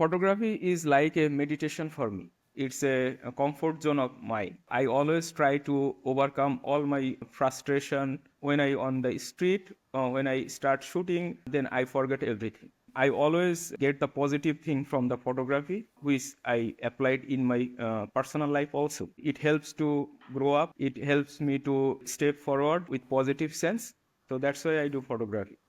Photography is like a meditation for me. It's a comfort zone of mine. I always try to overcome all my frustration when I on the street. When I start shooting, then I forget everything. I always get the positive thing from the photography, which I applied in my personal life also. It helps to grow up. It helps me to step forward with positive sense. So that's why I do photography.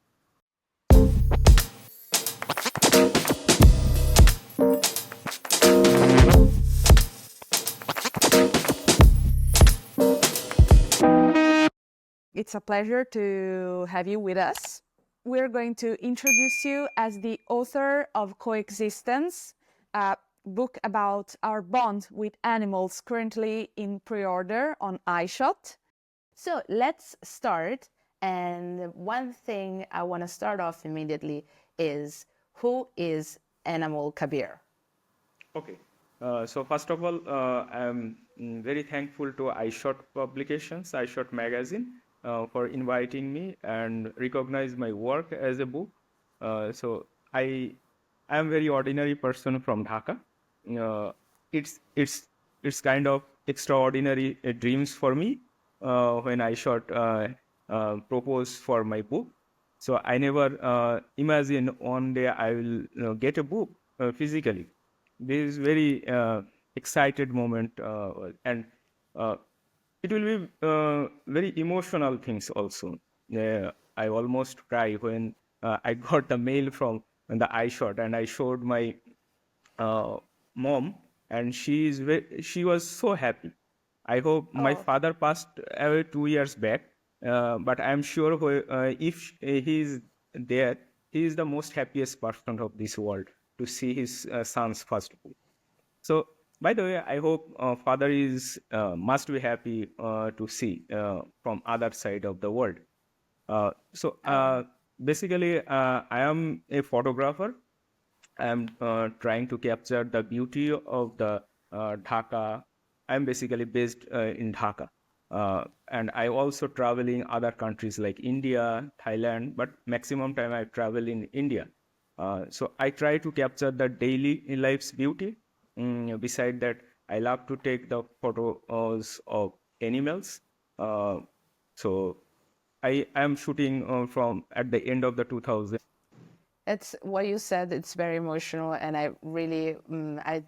It's a pleasure to have you with us. We're going to introduce you as the author of Coexistence, a book about our bond with animals currently in pre-order on Eyeshot. So let's start. And one thing I want to start off immediately is, who is Enamul Kabir? Okay. So first of all, I'm very thankful to Eyeshot Publications, Eyeshot Magazine, for inviting me and recognize my work as a book. So I am very ordinary person from Dhaka. Uh, it's kind of extraordinary dreams for me when Eyeshot proposed for my book. So I never imagined one day I will get a book physically. This is very excited moment, and uh, it will be very emotional things also. I almost cry when I got the mail from the iShot, and I showed my uh, mom, and she was so happy. I hope my Oh, father passed away 2 years back, but I'm sure if he is there, he is the most happiest person of this world to see his son's first book. So, by the way, I hope father is must be happy to see from other side of the world. So basically, I am a photographer. I am trying to capture the beauty of the Dhaka. I'm basically based in Dhaka. And I also travel in other countries like India, Thailand, but maximum time I travel in India. So I try to capture the daily life's beauty. Beside that, I love to take the photos of animals. So I am shooting from at the end of the 2000. it's what you said. It's very emotional, and I really, I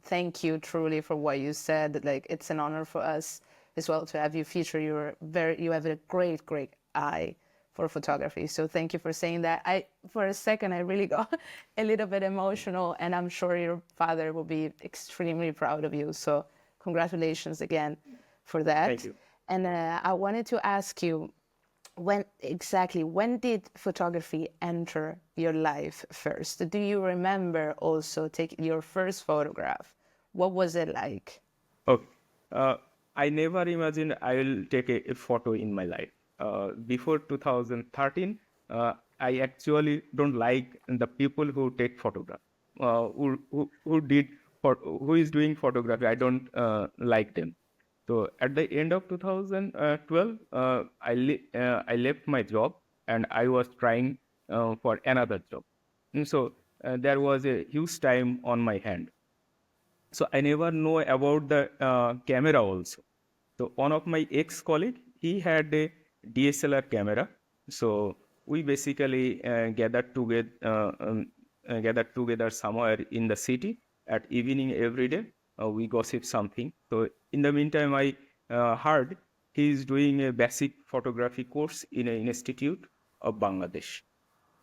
thank you truly for what you said. Like, it's an honor for us as well to have you feature. You have a great, great eye for photography. So thank you for saying that. For a second, I really got a little bit emotional, and I'm sure your father will be extremely proud of you. So congratulations again for Thank that. you. And I wanted to ask you, when did photography enter your life first? Do you remember also taking your first photograph? What was it like? Okay. Uh, I never imagined I will take a photo in my life. Before 2013, I actually don't like the people who take photograph. Who did who is doing photography? I don't like them. So at the end of 2012, I left my job and I was trying for another job. And so there was a huge time on my hand. So I never know about the camera also. So one of my ex-colleague, he had a DSLR camera. So we basically gathered together somewhere in the city at evening every day. We gossip something. So in the meantime, I heard he is doing a basic photography course in an institute of Bangladesh.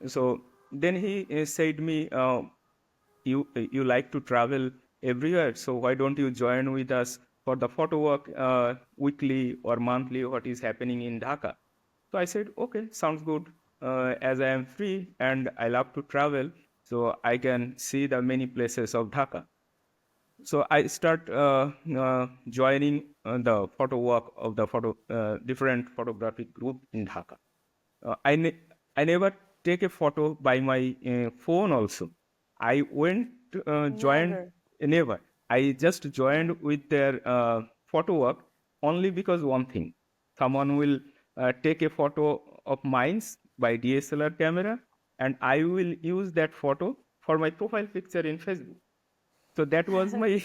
So then he said me, you like to travel everywhere, so why don't you join with us for the photo work weekly or monthly what is happening in Dhaka? So I said, okay, sounds good. As I am free and I love to travel, so I can see the many places of Dhaka. So I start joining the photo work of the different photographic group in Dhaka. uh, I, ne- I never take a photo by my phone also. I went joined Never. never. I just joined with their photo work only because one thing. Someone will take a photo of mine by DSLR camera, and I will use that photo for my profile picture in Facebook. So that was my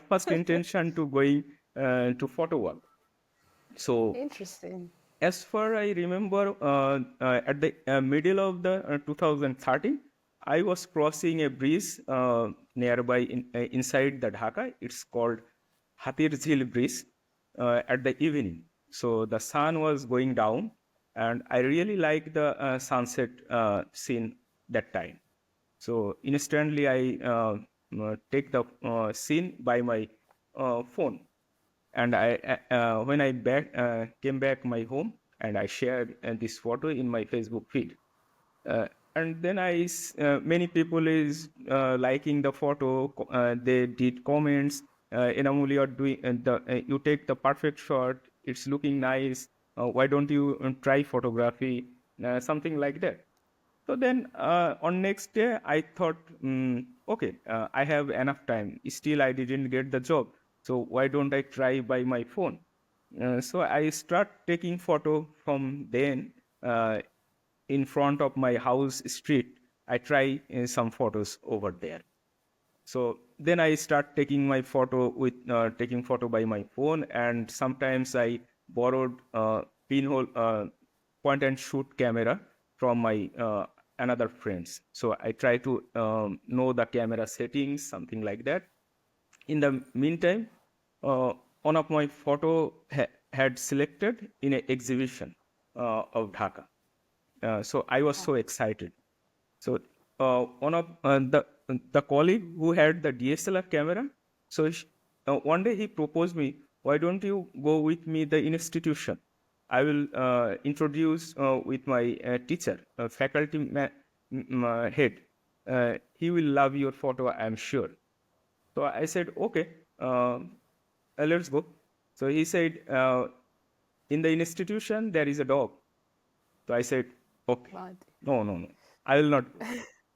first intention to going to photo work. So Interesting. as far I remember, at the middle of the 2013, I was crossing a bridge nearby inside the Dhaka. It's called Hatir Jhil Bridge at the evening. So the sun was going down, and I really liked the sunset scene that time. So instantly, I take the scene by my phone, and when I came back my home, and I shared this photo in my Facebook feed. Uh, and then many people is liking the photo. They did comments. Enamul, you're doing you take the perfect shot. It's looking nice. Why don't you try photography? Something like that. So then on next day, I thought, okay, I have enough time. Still, I didn't get the job. So why don't I try by my phone? So I start taking photo from then in front of my house street. I try some photos over there. So then I start taking my photo with taking photo by my phone, and sometimes I borrowed pinhole point and shoot camera from my another friends. So I try to know the camera settings, something like that. In the meantime, one of my photo had selected in an exhibition of Dhaka. So I was so excited. So one of the colleague who had the DSLR camera, so one day he proposed me, why don't you go with me the institution? I will introduce with my teacher, faculty head. He will love your photo, I am sure. So I said, okay, let's go. So he said, in the institution there is a dog. So I said, okay, Right. no, I will not go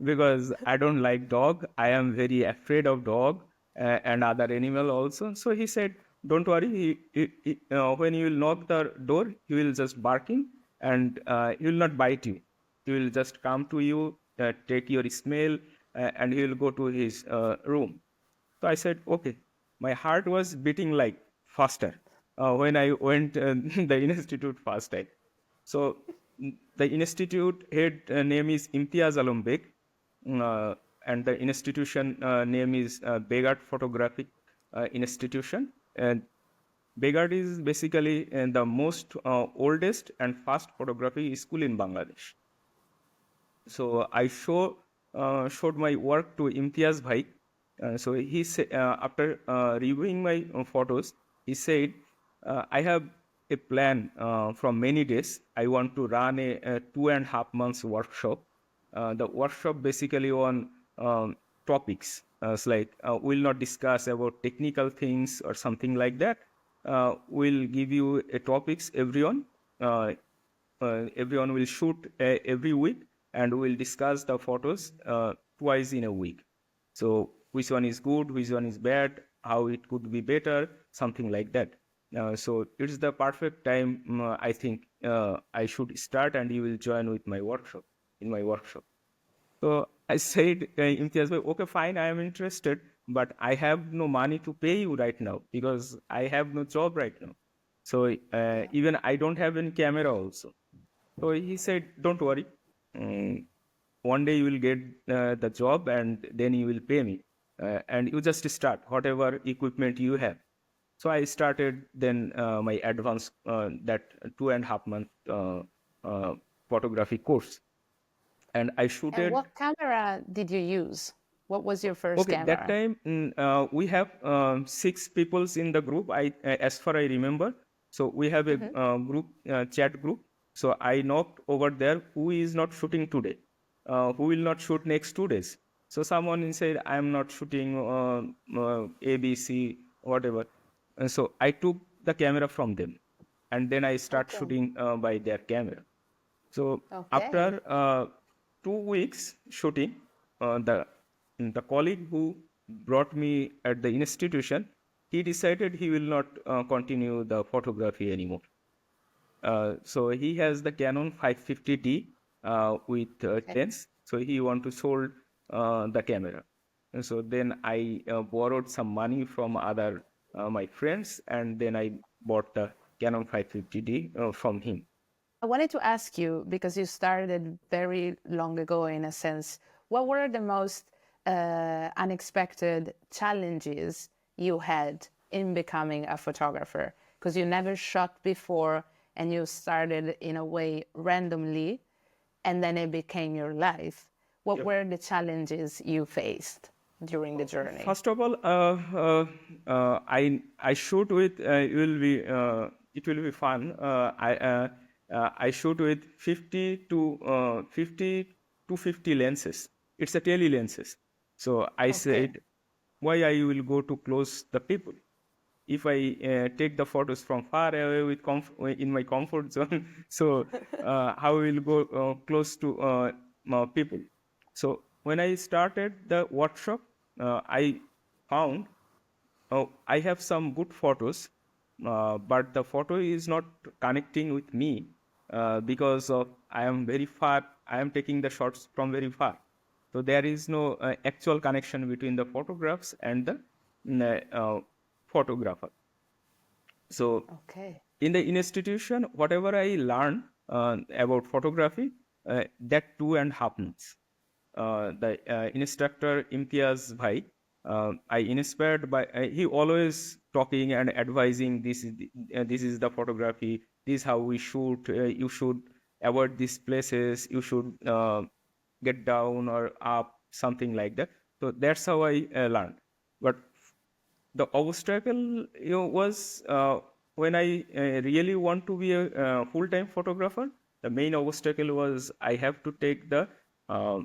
because I don't like dog. I am very afraid of dog and other animal also. So he said, don't worry. When you will knock the door, he will just barking, and he will not bite you. He will just come to you, take your smell, and he will go to his room. So I said, okay. My heart was beating like faster when I went the institute first time. So the institute head name is Imtiaz Alam Beg, and the institution name is Begard Photographic Institution. And Begard is basically the most oldest and fast photography school in Bangladesh. So I showed my work to Imtiaz Bhai. So after reviewing my photos, he said, I have a plan from many days. I want to run a 2.5 months workshop. The workshop basically on topics. It's like we'll not discuss about technical things or something like that. We'll give you a topics, everyone. Everyone will shoot every week, and we'll discuss the photos twice in a week. So which one is good, which one is bad, how it could be better, something like that. So it's the perfect time, I think I should start, and you will join with my workshop, in my workshop. So I said, Imtiaz bhai, okay, fine, I am interested, but I have no money to pay you right now because I have no job right now. So Yeah. even I don't have any camera also. So he said, don't worry. Mm, One day you will get the job, and then you will pay me. And you just start whatever equipment you have. So I started then my advanced, that 2.5 month photography course. And I And shooted. what camera did you use? What was your first Okay, that camera? time we have 6 peoples in the group. As far I remember, so we have a Hmm. group chat group. So I knocked over there. Who is not shooting today? Who will not shoot next 2 days? So someone said, I am not shooting A, B, C, whatever. And so I took the camera from them, and then I start Okay. shooting by their camera. So Okay. after 2 weeks shooting, the colleague who brought me at the institution, he decided he will not continue the photography anymore. So he has the Canon 550D with Okay. lens. So he want to sold the camera. And so then I borrowed some money from other my friends, and then I bought the Canon 550D from him. I wanted to ask you, because you started very long ago in a sense, what were the most unexpected challenges you had in becoming a photographer? Because you never shot before and you started in a way randomly and then it became your life. What Yep. were the challenges you faced during the journey? First of all, I shoot with it will be fun. I shoot with 50 lenses. It's a tele lenses. So I Okay. said, why I will go to close the people? If I take the photos from far away with in my comfort zone, so how will go close to people? So when I started the workshop, I found I have some good photos, but the photo is not connecting with me because of I am very far. I am taking the shots from very far, so there is no actual connection between the photographs and the photographer. So Okay. in the institution, whatever I learned about photography, that 2.5 months. The instructor Imtiaz Bhai, I inspired by he always talking and advising. This is the photography. This is how we shoot. You should avoid these places. You should get down or up, something like that. So that's how I learned. But the obstacle was when I really want to be a full-time photographer. The main obstacle was I have to uh,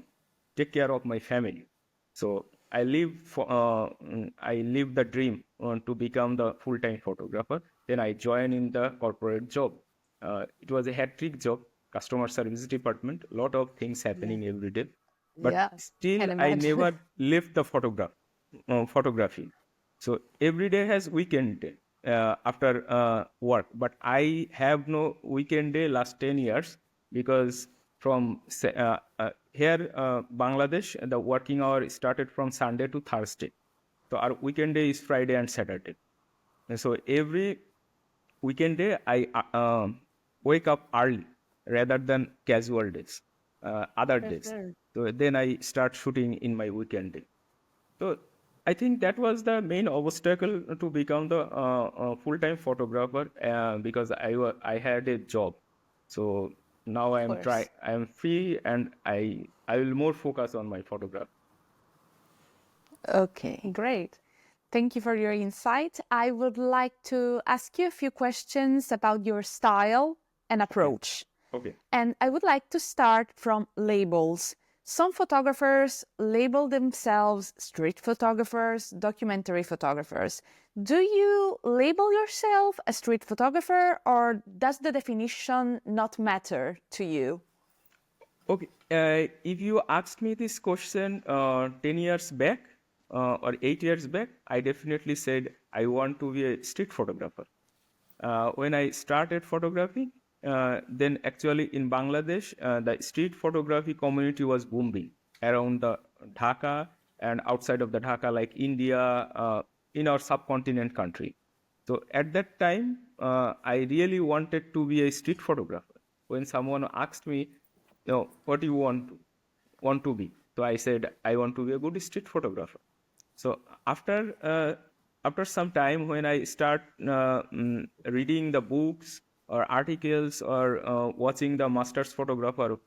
take care of my family. So I live the dream to become the full-time photographer. Then I joined in the corporate job. It was a hat-trick job, customer service department, a lot of things Yeah. happening every day. But Yeah. still, Can I imagine. never left the photography. So every day has weekend day after work, but I have no weekend day last 10 years because here Bangladesh, the working hour started from Sunday to Thursday. So our weekend day is Friday and Saturday. And so every weekend day I wake up early rather than casual days, other days. Mhm. So then I start shooting in my weekend day. So I think that was the main obstacle to become the full-time photographer because I had a job. So now Of course. I am free and I will more focus on my photograph. Okay. Great. Thank you for your insight. I would like to ask you a few questions about your style and Okay. approach. Okay. And I would like to start from labels. Some photographers label themselves street photographers, documentary photographers. Do you label yourself a street photographer, or does the definition not matter to you? Okay. If you asked me this question 10 years back or 8 years back, I definitely said I want to be a street photographer. When I started photography, then actually in Bangladesh, the street photography community was booming around the Dhaka and outside of the Dhaka, like India, in our subcontinent country. So at that time, I really wanted to be a street photographer. When someone asked me, what do you want to be? So I said, I want to be a good street photographer. So after some time, when I start reading the books or articles or watching the master's photographer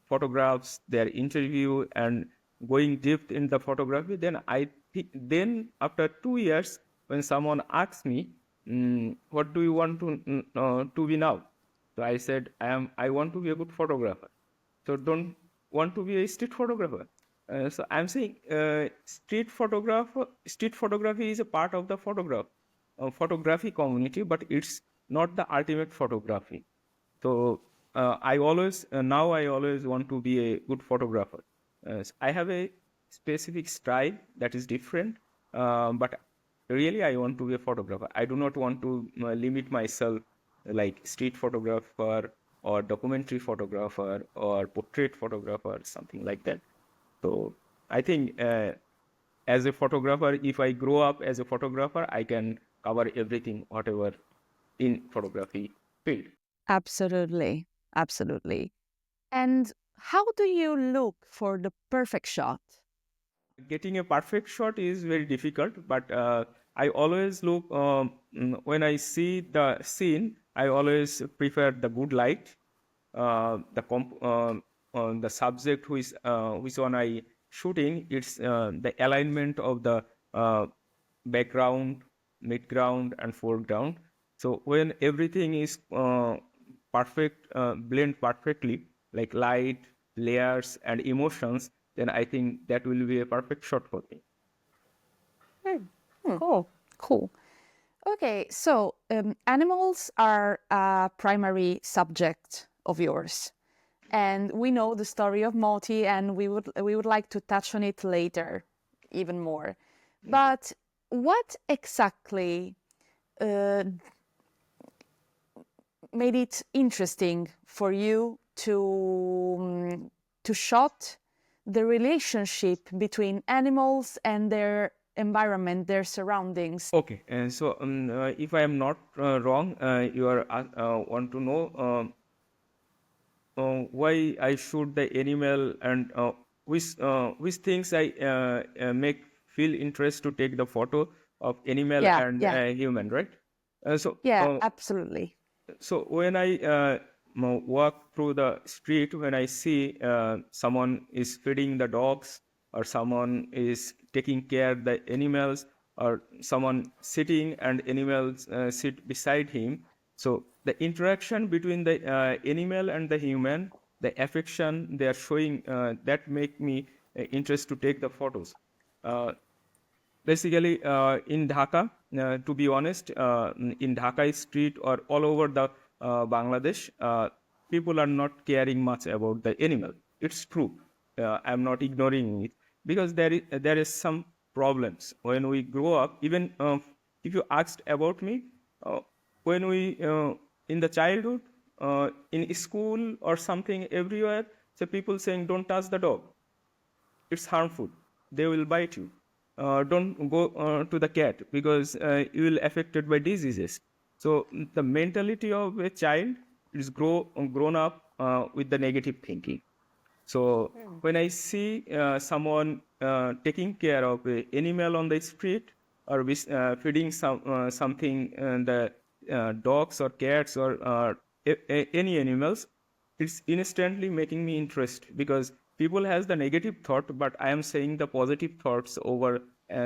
photographs, their interview, and going deep in the photography, then then after 2 years, when someone asks me, "What do you want to be now?" So I said, I want to be a good photographer. So don't want to be a street photographer. So I'm saying street photography is a part of the photography community, but it's not the ultimate photography. So now I always want to be a good photographer. I have a specific style that is different, but really I want to be a photographer. I do not want to limit myself like street photographer or documentary photographer or portrait photographer, something like that. So I think as a photographer, if I grow up as a photographer, I can cover everything, whatever in photography field. Absolutely. Absolutely. And how do you look for the perfect shot? Getting a perfect shot is very difficult, but I always look when I see the scene. I always prefer the good light, the subject who is which one I shooting. It's the alignment of the uh, background, midground, and foreground. So when everything is perfect, blend perfectly, like light, layers, and emotions, then I think that will be a perfect shot for me. Cool. Cool. Okay, so animals are a primary subject of yours. And we know the story of Moti, and we would like to touch on it later, even more. But what exactly uh, made it interesting for you to shot the relationship between animals and their environment, their surroundings? Okay, and so if I am not wrong, you are want to know why I shoot the animal and which things I make feel interest to take the photo of animal Yeah, and yeah, human, right? Uh, so yeah, uh, absolutely. so when I walk through the street, when I see someone is feeding the dogs, or someone is taking care the animals, or someone sitting and animals sit beside him, so the interaction between the animal and the human, the affection they are showing, that make me interest to take the photos. Basically, in Dhaka, to be honest, in Dhaka street or all over the Bangladesh, people are not caring much about the animal. It's true. I'm not ignoring it, because there is some problems when we grow up. Even if you asked about me, uh, when we in the childhood, in school or something, everywhere, so people saying don't touch the dog, it's harmful, they will bite you. Don't go to the cat, because you will affected by diseases. So the mentality of a child is grown up with the negative thinking. So when I see someone taking care of an animal on the street, or feeding something, the dogs or cats or any animals, it's instantly making me interested, because people has the negative thought, but I am saying the positive thoughts over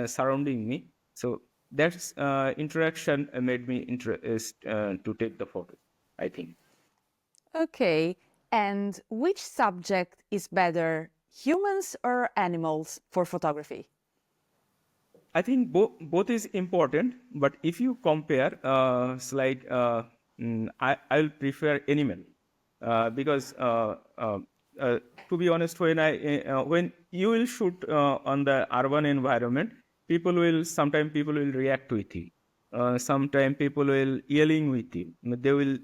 surrounding me. So that's interaction made me interested to take the photo, I think. Okay, and which subject is better, humans or animals for photography? I think both is important, but if you compare, it's like I'll prefer animal, because to be honest, when you will shoot on the urban environment, people will react with you. Sometimes people will yelling with you. They will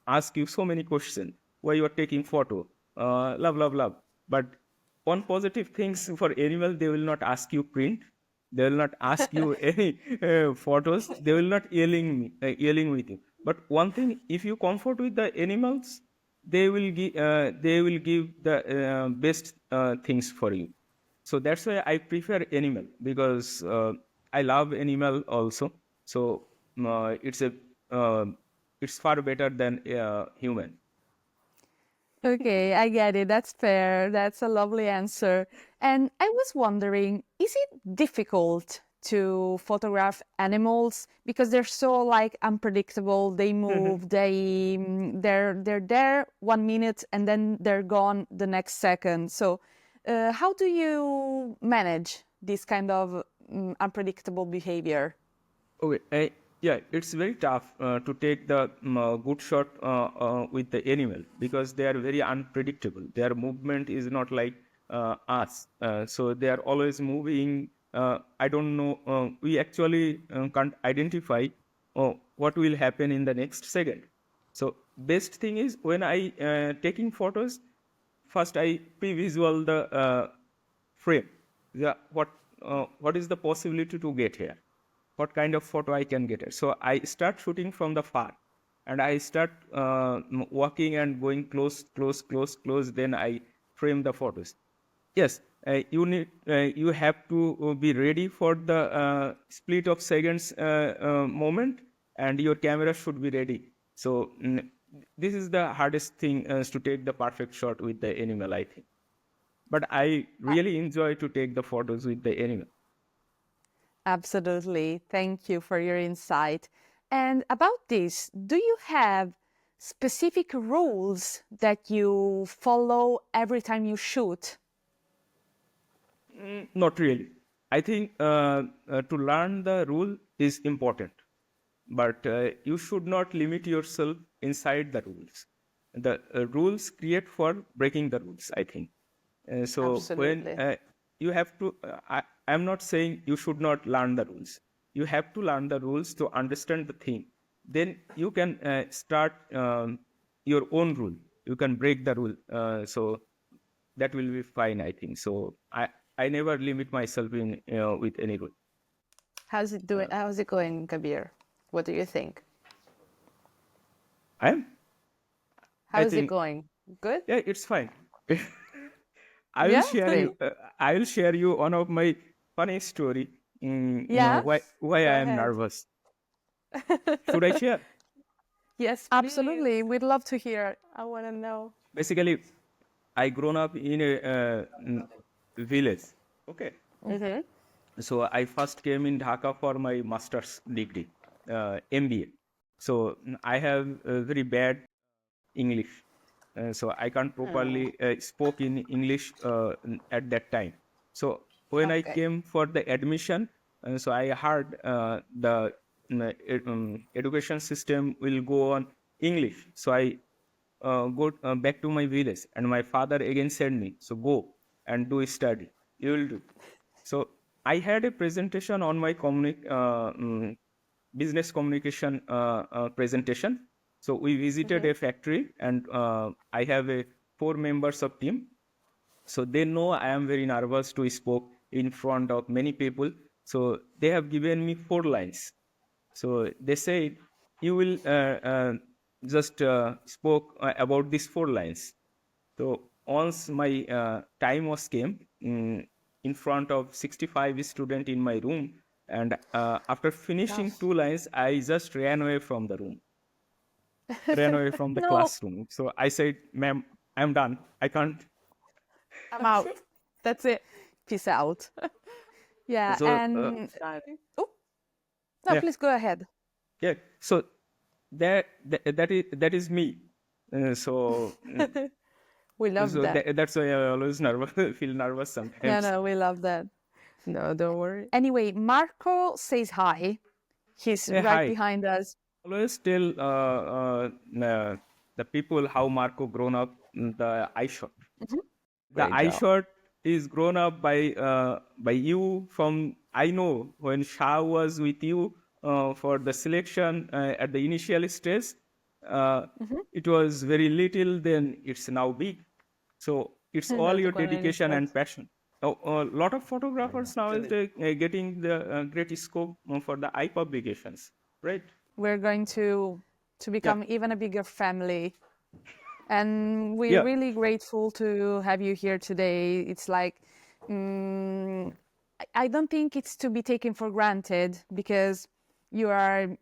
ask you so many questions. Why you are taking photo? Love, love, love. But one positive things for animal, they will not ask you print, they will not ask you any photos, they will not yelling with you. But one thing, if you comfort with the animals, they will give the best things for you. So that's why I prefer animal, because I love animal also. So uh, it's far better than human. Okay, I get it. That's fair. That's a lovely answer. And I was wondering, is it difficult to photograph animals because they're so like unpredictable? They move, they're there 1 minute and then they're gone the next second. So, how do you manage this kind of unpredictable behavior? Okay, yeah, it's very tough to take the good shot with the animal, because they are very unpredictable. Their movement is not like us, so they are always moving. I don't know. We actually can't identify what will happen in the next second. So best thing is when I taking photos, first I pre-visual the frame. What is the possibility to get here? What kind of photo I can get here? So I start shooting from the far, and I start walking and going close, close, close, close. Then I frame the photos. Yes, you have to be ready for the split of seconds moment, and your camera should be ready. So this is the hardest thing, to take the perfect shot with the animal, I think. But I really enjoy to take the photos with the animal. Absolutely. Thank you for your insight. And about this, do you have specific rules that you follow every time you shoot? Not really. I think to learn the rule is important, but you should not limit yourself inside the rules. The rules create for breaking the rules, I think. So when Absolutely. you have to, I'm not saying you should not learn the rules. You have to learn the rules to understand the thing. Then you can start your own rule. You can break the rule. So that will be fine, I think. So I never limit myself in with any rule. How's it doing? How's it going, Kabir? What do you think? I How is it think, going? Good? yeah, it's fine. Yeah? Great. I will share you one of my funny story. Yeah? Why Go I am ahead. nervous. Should I share? Yes, Absolutely. please. We'd love to hear. I want to know. Basically, I grown up in a village. Okay. Mm-hmm. So I first came in Dhaka for my master's degree, MBA. So I have very bad English. So I can't properly spoke in English at that time. So when I Okay. came for the admission, so I heard the education system will go on English. So I go back to my village, and my father again sent me. So go and do study. You will do. So I had a presentation on my business communication presentation. So we visited a factory, and I have a 4 members of team. So they know I am very nervous to speak in front of many people. So they have given me 4 lines. So they said you will just spoke about these 4 lines. So once my time was came, in front of 65 students in my room, and after finishing Gosh. 2 lines, I just ran away from the room, ran away from the No, classroom. So I said, "Ma'am, I'm done. I can't." I'm out. That's it. Peace out. Yeah, So and oh, no, yeah, please go ahead. yeah. So that is me. So We love so that. that's why I always nervous, feel nervous No, sometimes. no, we love that. No, don't worry. Anyway, Marco says hi. He's Hey, right hi. behind us. Always tell the people how Marco grown up in the Eyeshot. The Great job. Eyeshot is grown up by you from, I know when Shah was with you for the selection at the initial stage, uh, it was very little, then it's now big. So it's all Dato your ko na dedication in-start. and passion. A lot of photographers now is getting the great scope for the eye publications, right? We're going to Yeah, become even a bigger family. And we're yeah. really grateful to have you here today. It's like, I don't think it's to be taken for granted because you are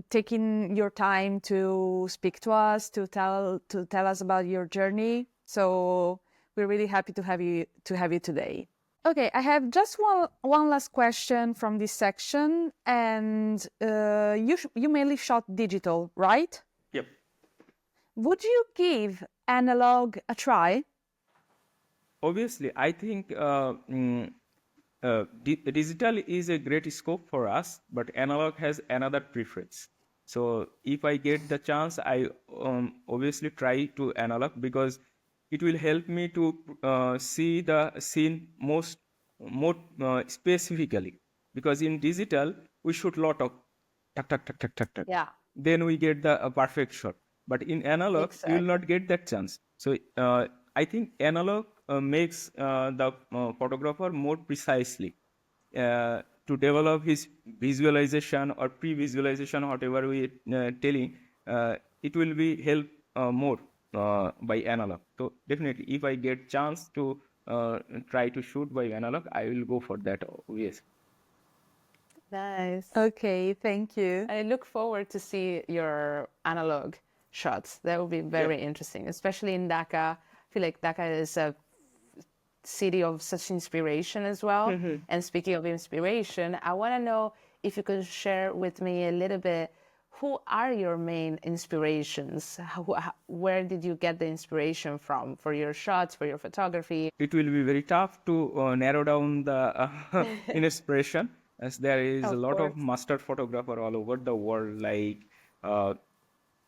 taking your time to speak to us, to tell us about your journey. So we're really happy to have you today. Okay, I have just one last question from this section, and you mainly shot digital, right? Yep. Would you give analog a try? Obviously, I think digital is a great scope for us, but analog has another preference. So if I get the chance, I obviously try to analog because it will help me to see the scene more specifically. Because in digital, we shoot lot of tuck tuck tuck tuck tuck tuck. Yeah, Then we get the perfect shot. But in analog, you will exactly. not get that chance. So I think analog makes the photographer more precisely to develop his visualization or pre-visualization, whatever we telling, it will be help more by analog. So definitely, if I get chance to try to shoot by analog, I will go for that. Yes. Nice. Okay, thank you. I look forward to see your analog shots. That would be very interesting, especially in Dhaka. I feel like Dhaka is a city of such inspiration as well. And speaking of inspiration, I want to know if you could share with me a little bit, who are your main inspirations? Where did you get the inspiration from for your shots, for your photography? It will be very tough to narrow down the inspiration, as there is a Of lot of course. master photographer all over the world, like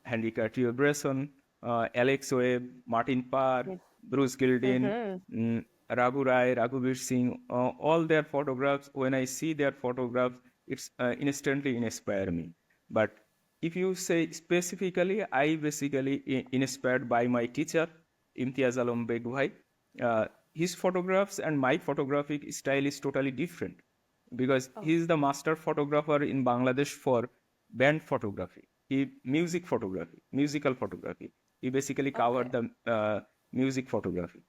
Henry Cartier-Bresson, Alex Webb, Martin Parr, Bruce Gilden, Raghu Rai, Raghuveer Singh, all their photographs. When I see their photographs, it's instantly inspire me. But if you say specifically, I basically inspired by my teacher, Imtiaz Alam Beg Bhai. His photographs and my photographic style is totally different, because he is the master photographer in Bangladesh for band photography, musical photography. He basically covered the music photography.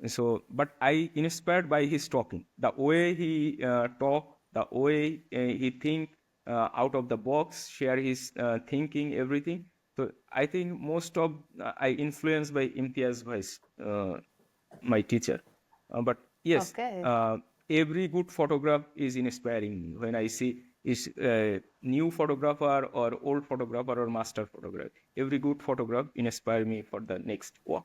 So, but I inspired by his talking, the way he talk, the way he think out of the box, share his thinking, everything. So I think most of I influenced by Imtiaz Bhai's my teacher. But yes, Okay. every good photograph is inspiring me when I see is new photographer or old photographer or master photographer. Every good photograph inspire me for the next work.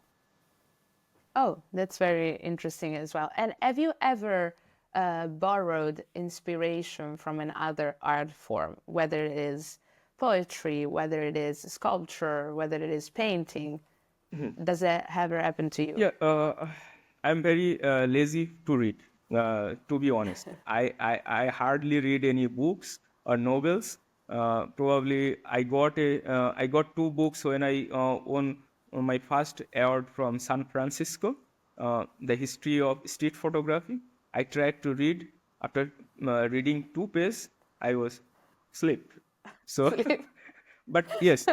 Oh, that's very interesting as well. And have you ever borrowed inspiration from another art form, whether it is poetry, whether it is sculpture, whether it is painting? Does that ever happen to you? Yeah, I'm very lazy to read. To be honest, I hardly read any books or novels. Probably I got two books when I won my first award from San Francisco, the history of street photography. I tried to read. After reading two pages, I was sleep. So, but yes,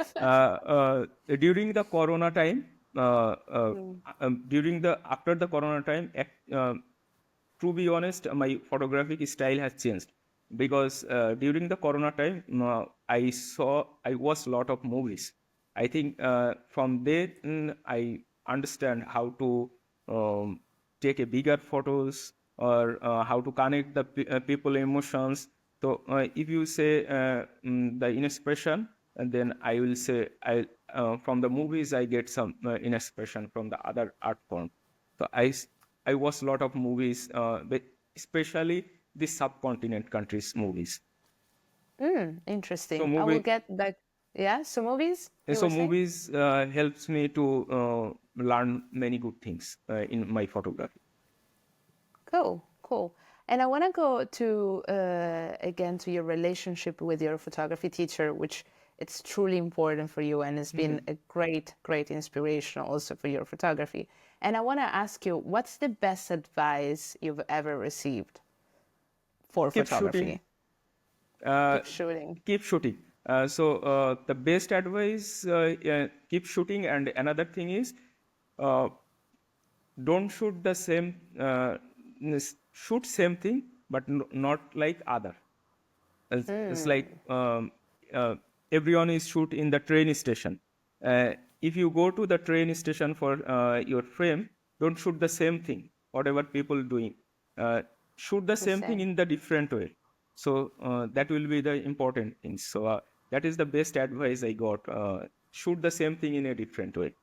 during the Corona time, during the after the Corona time, to be honest, my photographic style has changed, because during the Corona time, I watched a lot of movies. I think from there I understand how to take a bigger photos, or how to connect the people emotions. So if you say the inspiration, and then I will say from the movies I get some inspiration from the other art form. So I watch a lot of movies, but especially the subcontinent countries movies. So Interesting. I will movie get back. Yeah, so movies, you so were saying? movies helps me to learn many good things in my photography. Cool, cool. And I want to go to again to your relationship with your photography teacher, which it's truly important for you and has been a great, great inspiration also for your photography. And I want to ask you, what's the best advice you've ever received for Keep photography? shooting. Uh, Keep shooting. Keep shooting. So the best advice, keep shooting. And another thing is, uh, don't shoot the same, shoot same thing, but not like other. It's like everyone is shoot in the train station. If you go to the train station for your frame, don't shoot the same thing, whatever people doing. Shoot the same thing Same. in the different way. So that will be the important thing. So that is the best advice I got. Shoot the same thing in a different way.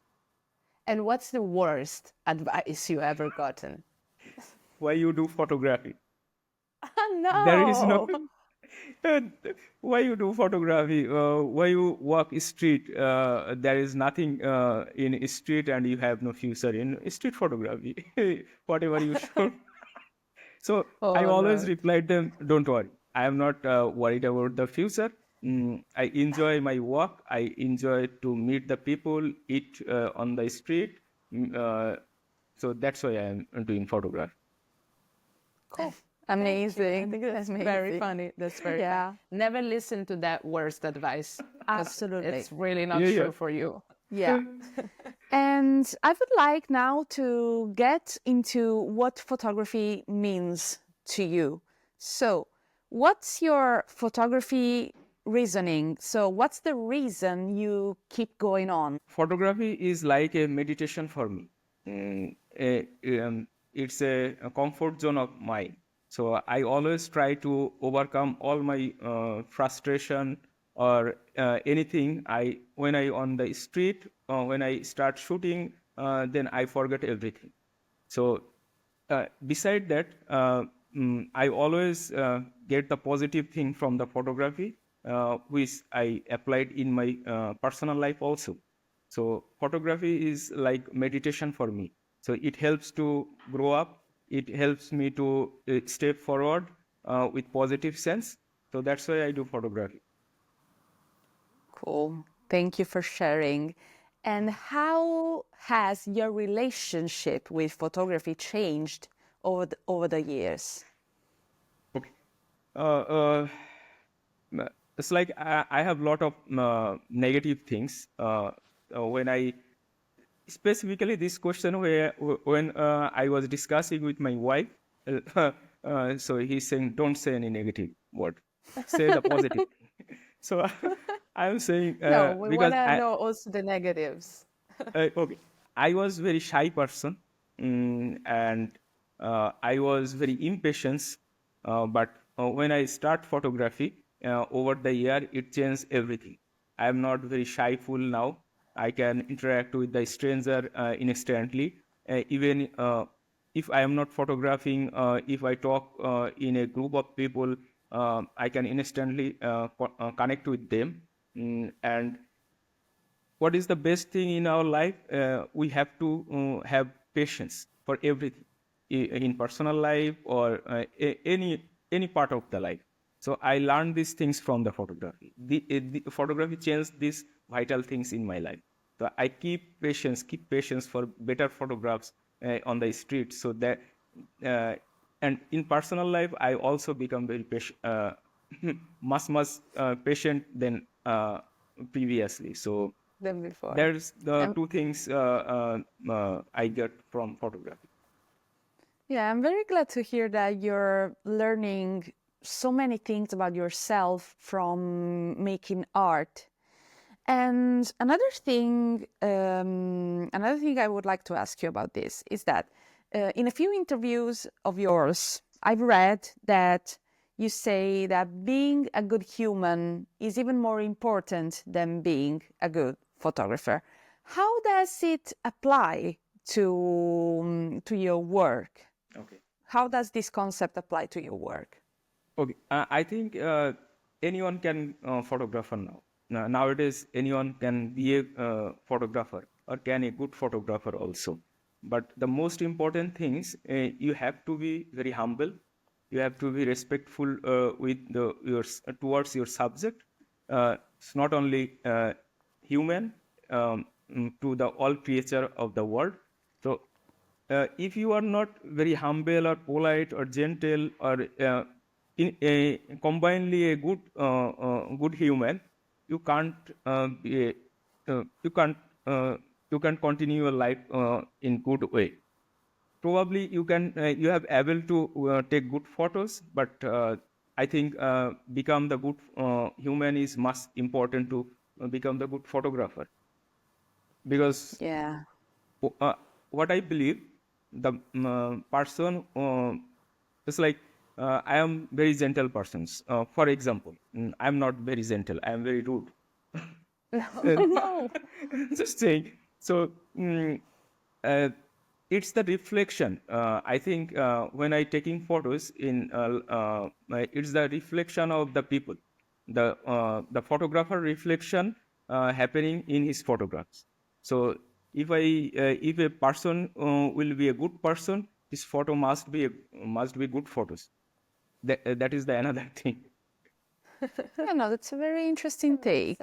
And what's the worst advice you ever gotten? Why you do photography? There is no. No. Why you do photography? Why you walk street? There is nothing in street, and you have no future in street photography. Whatever you shoot. So I Oh always no. replied them, "Don't worry. I am not worried about the future. I enjoy my work. I enjoy to meet the people, eat on the street, So that's why I'm doing photography. Cool. Amazing. I think that's Amazing. very funny. That's very Yeah. funny. Never listen to that worst advice. 'Cause Absolutely. It's really not Yeah, true yeah. for you. Yeah. And I would like now to get into what photography means to you. So, what's your photography reasoning? So, what's the reason you keep going on? Photography is like a meditation for me. It's a comfort zone of mine. So I always try to overcome all my frustration or anything. When I on the street, when I start shooting, then I forget everything. So beside that, I always get the positive thing from the photography, which I applied in my personal life also. So photography is like meditation for me. So it helps to grow up. It helps me to step forward with positive sense. So that's why I do photography. Cool. Thank you for sharing. And how has your relationship with photography changed over the years? Okay. Uh, it's like I have a lot of negative things when I specifically this question where when I was discussing with my wife. So he's saying don't say any negative word, say the positive. So I'm saying No, we want because to know also the negatives. okay, I was very shy person, and I was very impatient. But when I start photography over the year, it changed everything. I am not very shyful now. I can interact with the stranger instantly. Even if I am not photographing, if I talk in a group of people, I can instantly connect with them. And what is the best thing in our life? We have to have patience for everything in personal life or any part of the life. So I learned these things from the photography. The photography changed these vital things in my life. So I keep patience for better photographs on the street. So that uh, and in personal life, I also become very patient, much patient than previously. So Than before. there's the Um, two things I get from photography. Yeah, I'm very glad to hear that you're learning so many things about yourself from making art. And another thing I would like to ask you about this is that in a few interviews of yours, I've read that you say that being a good human is even more important than being a good photographer. How does it apply to your work? Okay. How does this concept apply to your work? Okay. I think anyone can photographer now. Nowadays, anyone can be a photographer or can a good photographer also. But the most important things, you have to be very humble. You have to be respectful with towards your subject. It's not only human to the all creature of the world. So if you are not very humble or polite or gentle or combinedly a good human, you can't be you can't uh, you can continue your life in good way. Probably you have able to take good photos, but I think become the good human is much important to become the good photographer, because Yeah. uh, what I believe, the person is like I am very gentle persons. For example, I am not very gentle. I am very rude. no. Just saying. So uh, it's the reflection. I think when I taking photos it's the reflection of the people, the photographer reflection happening in his photographs. So if a person will be a good person, his photo must be good photos. That is the another thing. Yeah, no, that's a very interesting take.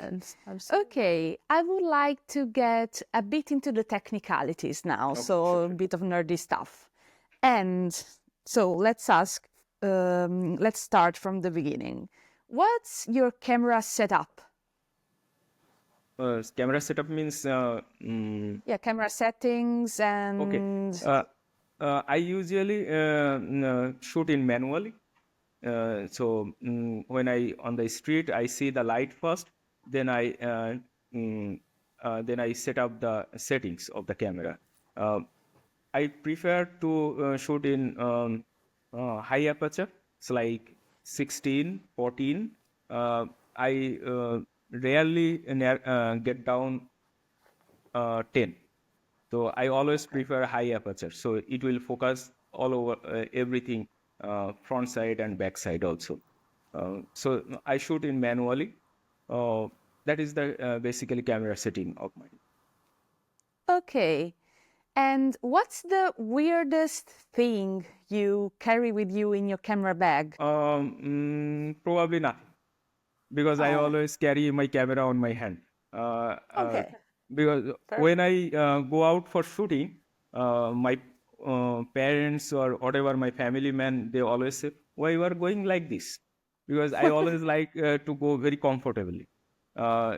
Absolutely. Okay, I would like to get a bit into the technicalities now, Okay, so sure, a sure. bit of nerdy stuff. And so let's start from the beginning. What's your camera setup? Camera setup means Yeah, camera settings okay. and Uh, I usually shoot in manually. When I on the street, I see the light first, then mm, I set up the settings of the camera. Uh, I prefer to shoot in high aperture, it's like 16, 14. I rarely get down 10. So I always Okay. prefer high aperture. So it will focus all over everything, front side and back side also. So I shoot in manually. Uh, that is the basically camera setting of mine. okay. And what's the weirdest thing you carry with you in your camera bag? Probably nothing, because I Oh, always carry my camera on my hand. Uh, uh, okay. because when Perfect. I go out for shooting, my parents or whatever my family man, they always say, "Why you are going like this?" Because I always like to go very comfortably.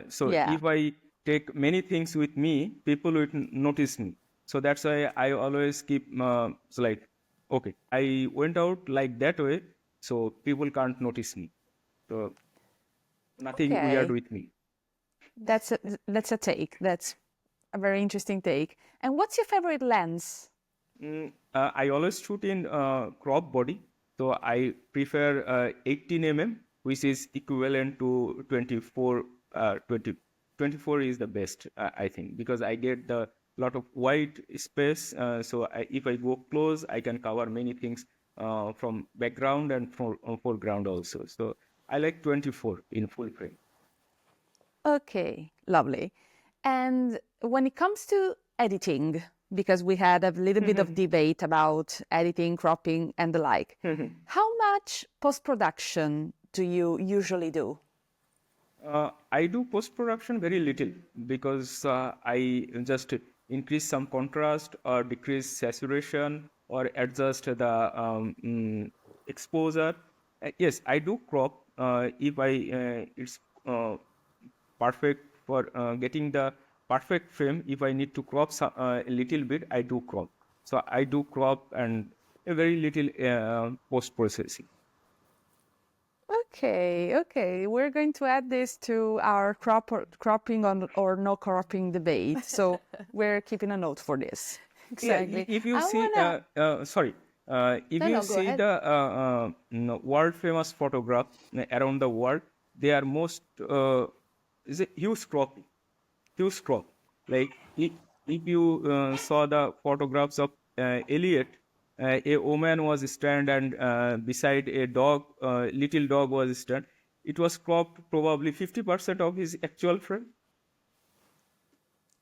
So Yeah. if I take many things with me, people will notice me. So that's why I always keep so like, okay, I went out like that way, so people can't notice me. So nothing weird Okay. with me. That's a that's a take. That's a very interesting take. And what's your favorite lens? I always shoot in crop body, so I prefer 18 which is equivalent to 24. 20, 24 is the best, I think, because I get the lot of white space. If I go close, I can cover many things from background and from foreground also. So I like 24 in full frame. Okay, lovely. And when it comes to editing, because we had a little bit of debate about editing, cropping, and the like, how much post-production do you usually do? I do post production very little, because I just increase some contrast or decrease saturation or adjust the exposure. Yes, I do crop if I it's uh, perfect for getting the perfect frame. If I need to crop a little bit, I do crop. So I do crop and a very little post processing. Okay, okay. We're going to add this to our cropping or no cropping debate. So we're keeping a note for this. Yeah, Exactly. if you I see, wanna. sorry, if No, you no, go see ahead. the world famous photograph around the world, they are most is a huge cropping, huge crop. Like if you saw the photographs of Elliot, a woman was stand and beside a dog, little dog was stand. It was cropped probably 50% of his actual frame.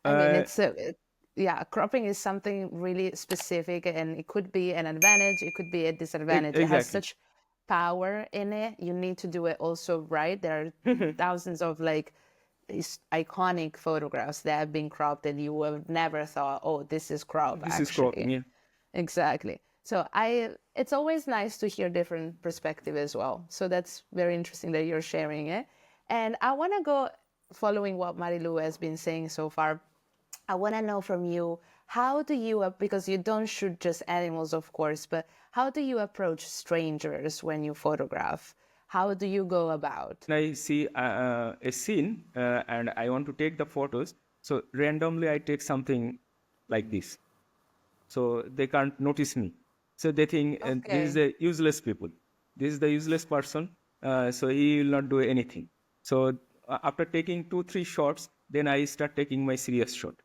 I mean, Uh, yeah, cropping is something really specific, and it could be an advantage, it could be a disadvantage. It has exactly. such power in it. You need to do it also right. There are thousands of like these iconic photographs that have been cropped, and you would have never thought, oh, this is crop This is cropping. actually. Yeah. Exactly. So it's always nice to hear different perspective as well. So that's very interesting that you're sharing it. And I want to go following what Marilu has been saying so far. I want to know from you, how do you, because you don't shoot just animals, of course, but how do you approach strangers when you photograph? How do you go about? When I see a scene and I want to take the photos, so randomly I take something like this, so they can't notice me. So they think this is Okay. a useless people. This is the useless person, so he will not do anything. So after taking 2 3 shots, then I start taking my serious shot.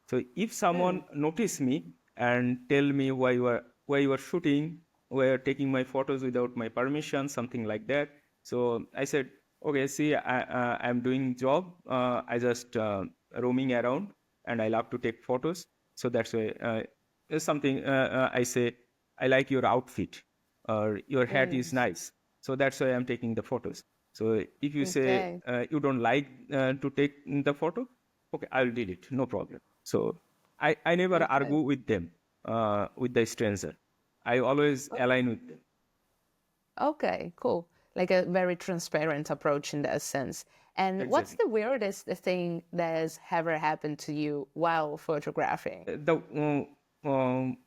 So if someone notice me and tell me why you are shooting, why you are taking my photos without my permission, something like that. So I said, okay, see, I'm doing job. I just roaming around, and I love to take photos. So that's why something I say, I like your outfit, or your hat is nice. So that's why I'm taking the photos. So if you say Okay. you don't like to take the photo, okay, I'll delete, no problem. So I never Okay. argue with them, with the stranger. I always align with them. Okay, cool. Like a very transparent approach in that sense. And what's Exactly. the weirdest thing that has ever happened to you while photographing? The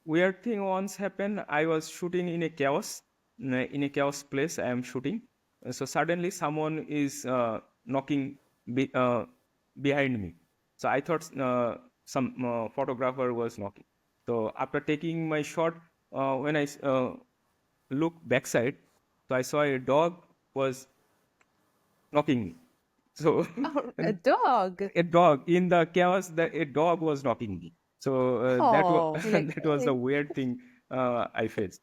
weird thing once happened. I was shooting in a chaos, in a chaos place. I am shooting. So suddenly someone is knocking behind me. So I thought some photographer was knocking. So after taking my shot, when I looked backside, so I saw a dog was knocking me. So Oh, a dog. a dog in the chaos, a dog was knocking me. So that was Oh, Like, that was the weird thing I faced.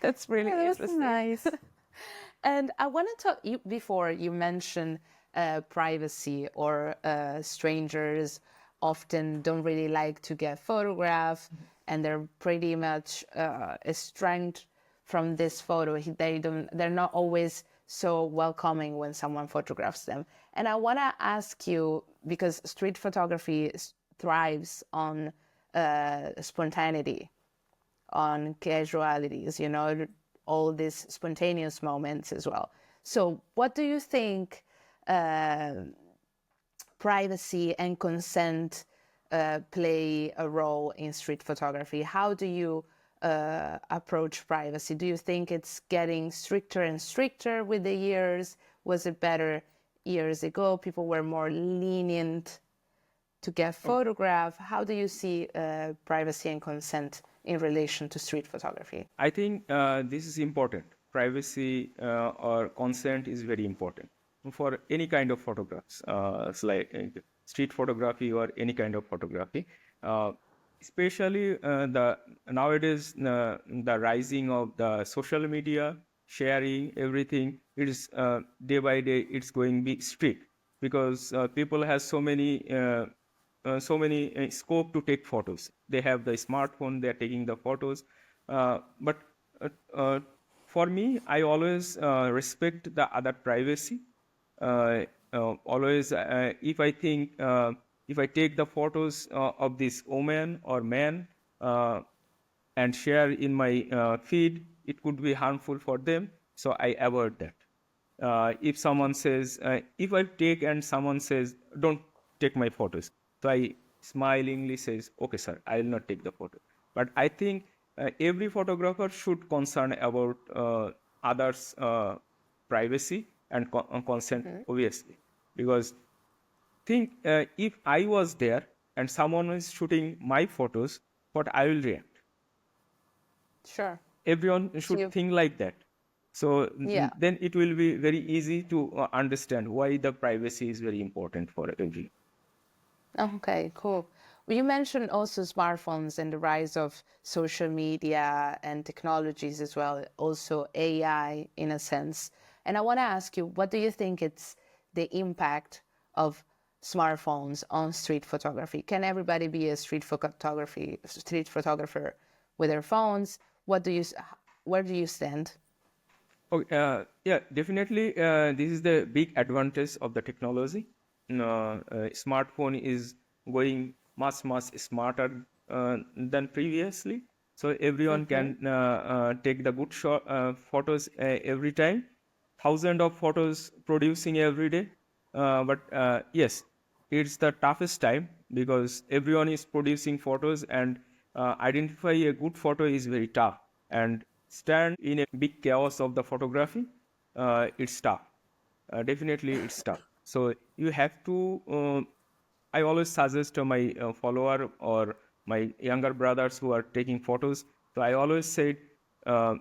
that's really yeah, that's interesting. nice. And I want to talk you before you mentioned privacy or strangers often don't really like to get photographed, and they're pretty much estranged from this photo. They're not always so welcoming when someone photographs them. And I want to ask you, because street photography thrives on spontaneity, on casualities, all these spontaneous moments as well. So, what do you think privacy and consent play a role in street photography? How do you approach privacy? Do you think it's getting stricter and stricter with the years? Was it better years ago? People were more lenient to get photographed. How do you see privacy and consent in relation to street photography? I think this is important. Privacy or consent is very important for any kind of photographs, it's like street photography or any kind of photography. Uh, Especially the nowadays the rising of the social media, sharing everything. It is day by day it's going to be strict because people has so many scope to take photos. They have the smartphone, they're taking the photos. But uh, uh, for me, I always respect the other privacy. Always, if I take the photos of this woman or man and share in my feed, it could be harmful for them. So I avoid that. If someone says, if I take and someone says, don't take my photos. So I smilingly says, okay, sir, I will not take the photo. But I think every photographer should concern about others' privacy and consent, obviously. Because think if I was there and someone is shooting my photos, what I will react. Sure. Everyone So should you, think like that. So yeah. then it will be very easy to understand why the privacy is very important for everyone. Okay, cool. Well, you mentioned also smartphones and the rise of social media and technologies as well, also AI in a sense. And I want to ask you, what do you think it's the impact of smartphones on street photography? Can everybody be a street photographer with their phones? Where do you stand? Okay, yeah, definitely. This is the big advantage of the technology. Smartphone is going much smarter than previously. So everyone can take the good photos every time. Thousands of photos producing every day. But yes, it's the toughest time because everyone is producing photos and identify a good photo is very tough. And stand in a big chaos of the photography, it's tough. Definitely, it's tough. So you have to. I always suggest to my follower or my younger brothers who are taking photos. So I always say, uh,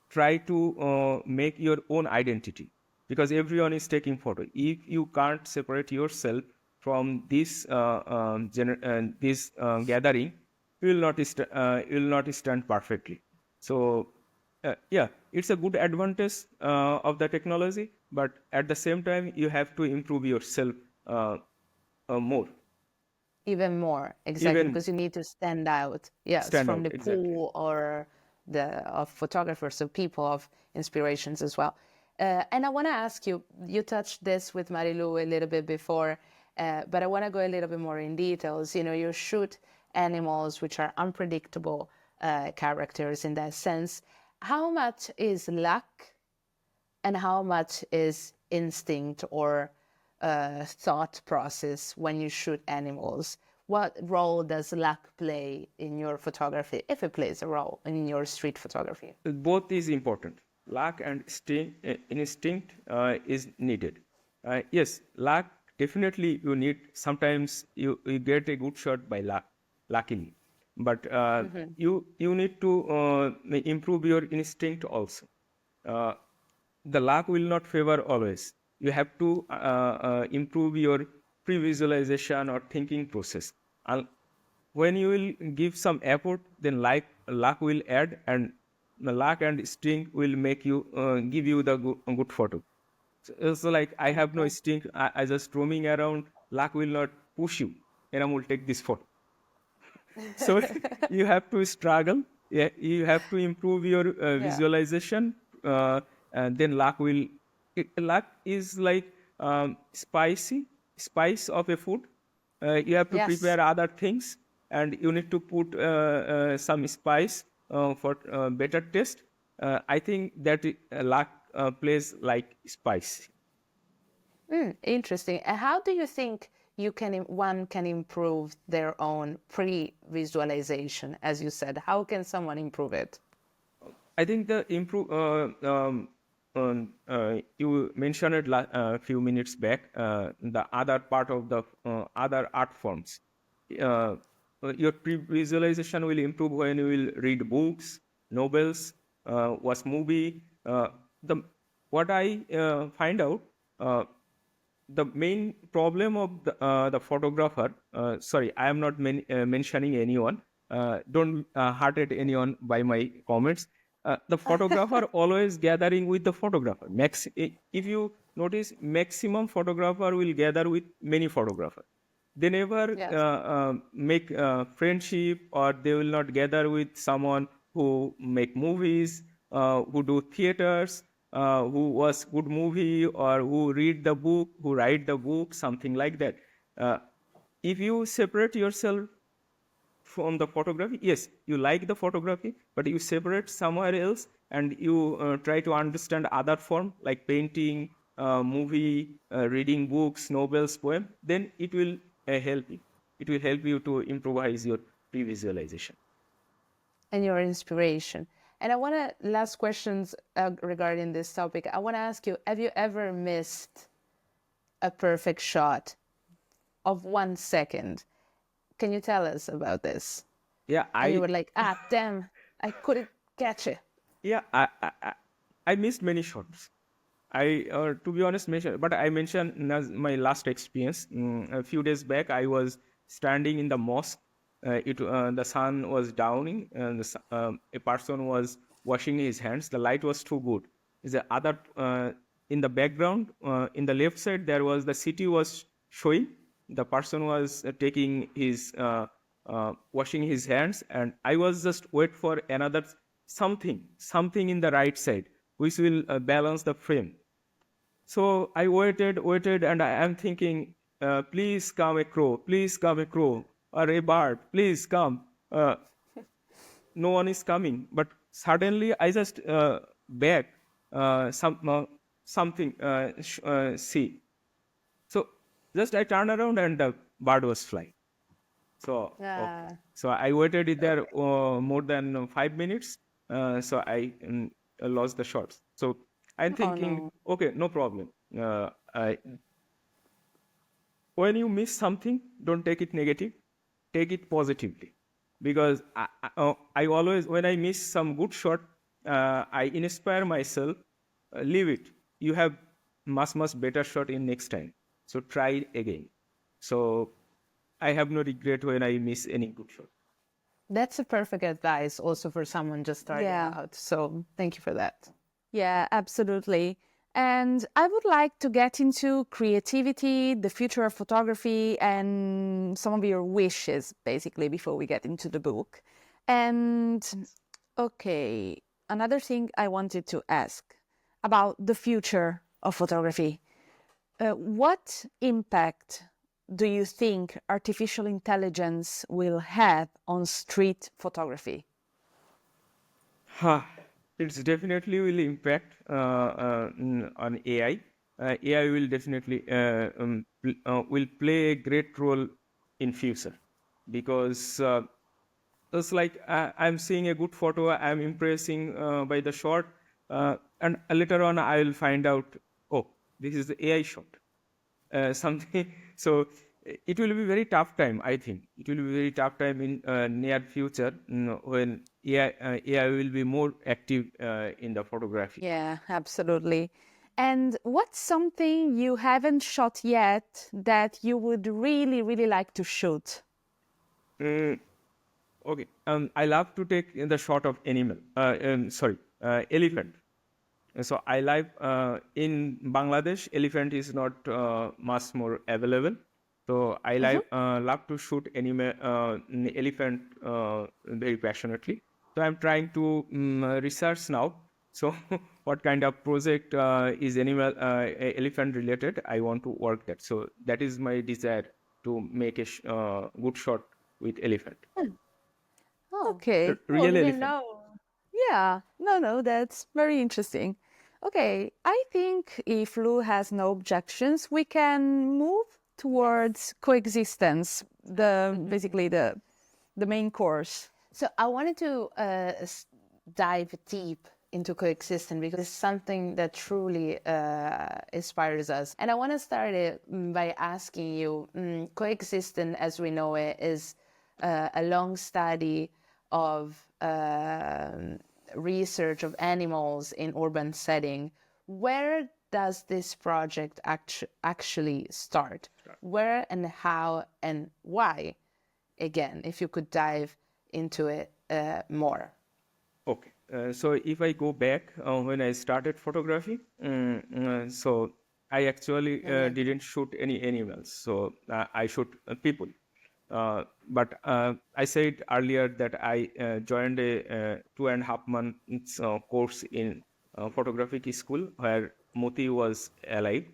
try to make your own identity because everyone is taking photo. If you can't separate yourself from this gathering, you will not stand perfectly. So yeah, it's a good advantage of the technology, but at the same time you have to improve yourself more, Even more, exactly, even because you need to stand out, yes, stand from out the exactly. pool or of photographers, of people, of inspirations as well. And I want to ask you, you touched this with Marilu a little bit before, but I want to go a little bit more in details. You know, you shoot animals which are unpredictable characters in that sense. How much is luck and how much is instinct or thought process when you shoot animals? What role does luck play in your photography, if it plays a role in your street photography? Both is important. Luck and instinct is needed. Yes, luck definitely you need. Sometimes you get a good shot by luckily, but you need to improve your instinct also. The luck will not favor always. You have to improve your pre-visualization or thinking process. And when you will give some effort, then luck will add, and the luck and instinct will make you give you the good photo. So like I have no instinct, I just roaming around. Luck will not push you. And I will take this photo. So you have to struggle. Yeah, you have to improve your visualization, and then luck is like spice of a food. You have to Yes. prepare other things, and you need to put some spice for better taste. I think that luck plays like spice. Interesting. And how do you think one can improve their own pre-visualization? As you said, how can someone improve it? I think the you mentioned it a few minutes back. The other part of the other art forms. Your visualization will improve when you will read books, novels, watch movie. What I find out. The main problem of the photographer, sorry, I am not mentioning anyone, don't hurt at anyone by my comments. The photographer always gathering with the photographer. If you notice, maximum photographer will gather with many photographers. They never Yes. make friendship, or they will not gather with someone who make movies, who do theaters, who watch good movie, or who read the book, who write the book, something like that. If you separate yourself from the photography, yes, you like the photography, but you separate somewhere else, and you try to understand other form like painting, movie, reading books, novels, poem, then it will help you. It will help you to improvise your pre-visualization. And your inspiration. And I want to, last questions regarding this topic. I want to ask you, have you ever missed a perfect shot of 1 second? Can you tell us about this? Yeah, And you were like, damn, I couldn't catch it. Yeah, I missed many shots. To be honest, but I mentioned as my last experience. A few days back, I was standing in the mosque. The sun was downing, and a person was washing his hands. The light was too good. The other in the background, in the left side, there was the city was showing. The person was taking his washing his hands, and I was just wait for another something in the right side, which will balance the frame. So I waited, and I am thinking, please come a crow, or a bird, please come. No one is coming, but suddenly I just back something see. So just I turn around, and the bird was flying. So okay. So I waited it there more than 5 minutes. So I lost the shots. So I'm thinking, okay, no problem. When you miss something, don't take it negative, take it positively. Because I always, when I miss some good shot, I inspire myself, leave it. You have much better shot in next time. So try it again. So I have no regret when I miss any good shot. That's a perfect advice also for someone just starting out. So thank you for that. Yeah, absolutely. And I would like to get into creativity, the future of photography, and some of your wishes, basically, before we get into the book. And Okay, another thing I wanted to ask about the future of photography. What impact do you think artificial intelligence will have on street photography? Ha, it's definitely will impact on AI. AI will definitely will play a great role in future because it's like I'm seeing a good photo, I'm impressing by the shot, and later on I will find out, oh, this is the AI shot. Something. So it will be very tough time. I think it will be very tough time in near future, when AI will be more active in the photography. Yeah, absolutely. And what's something you haven't shot yet that you would really, really like to shoot? Mm, okay. I love to take the shot of animal. Sorry, elephant. So I live in Bangladesh. Elephant is not much more available. So I Mhm. love to shoot elephant very passionately. So I'm trying to research now. So what kind of project is elephant related? I want to work that. So that is my desire to make a good shot with elephant, Oh, Okay. I real didn't elephant. know. Yeah, no, that's very interesting. Okay, I think if Lou has no objections, we can move towards coexistence, basically the main course. So I wanted to dive deep into coexistence because it's something that truly inspires us. And I want to start it by asking you, coexistence as we know it is a long study of research of animals in urban setting. Where does this project actually start? Where and how and why? Again, if you could dive into it more. Okay. So if I go back when I started photography, so I actually didn't shoot any animals. So I shoot people. But I said earlier that I joined a 2.5 months course in photographic school where Moti was alive.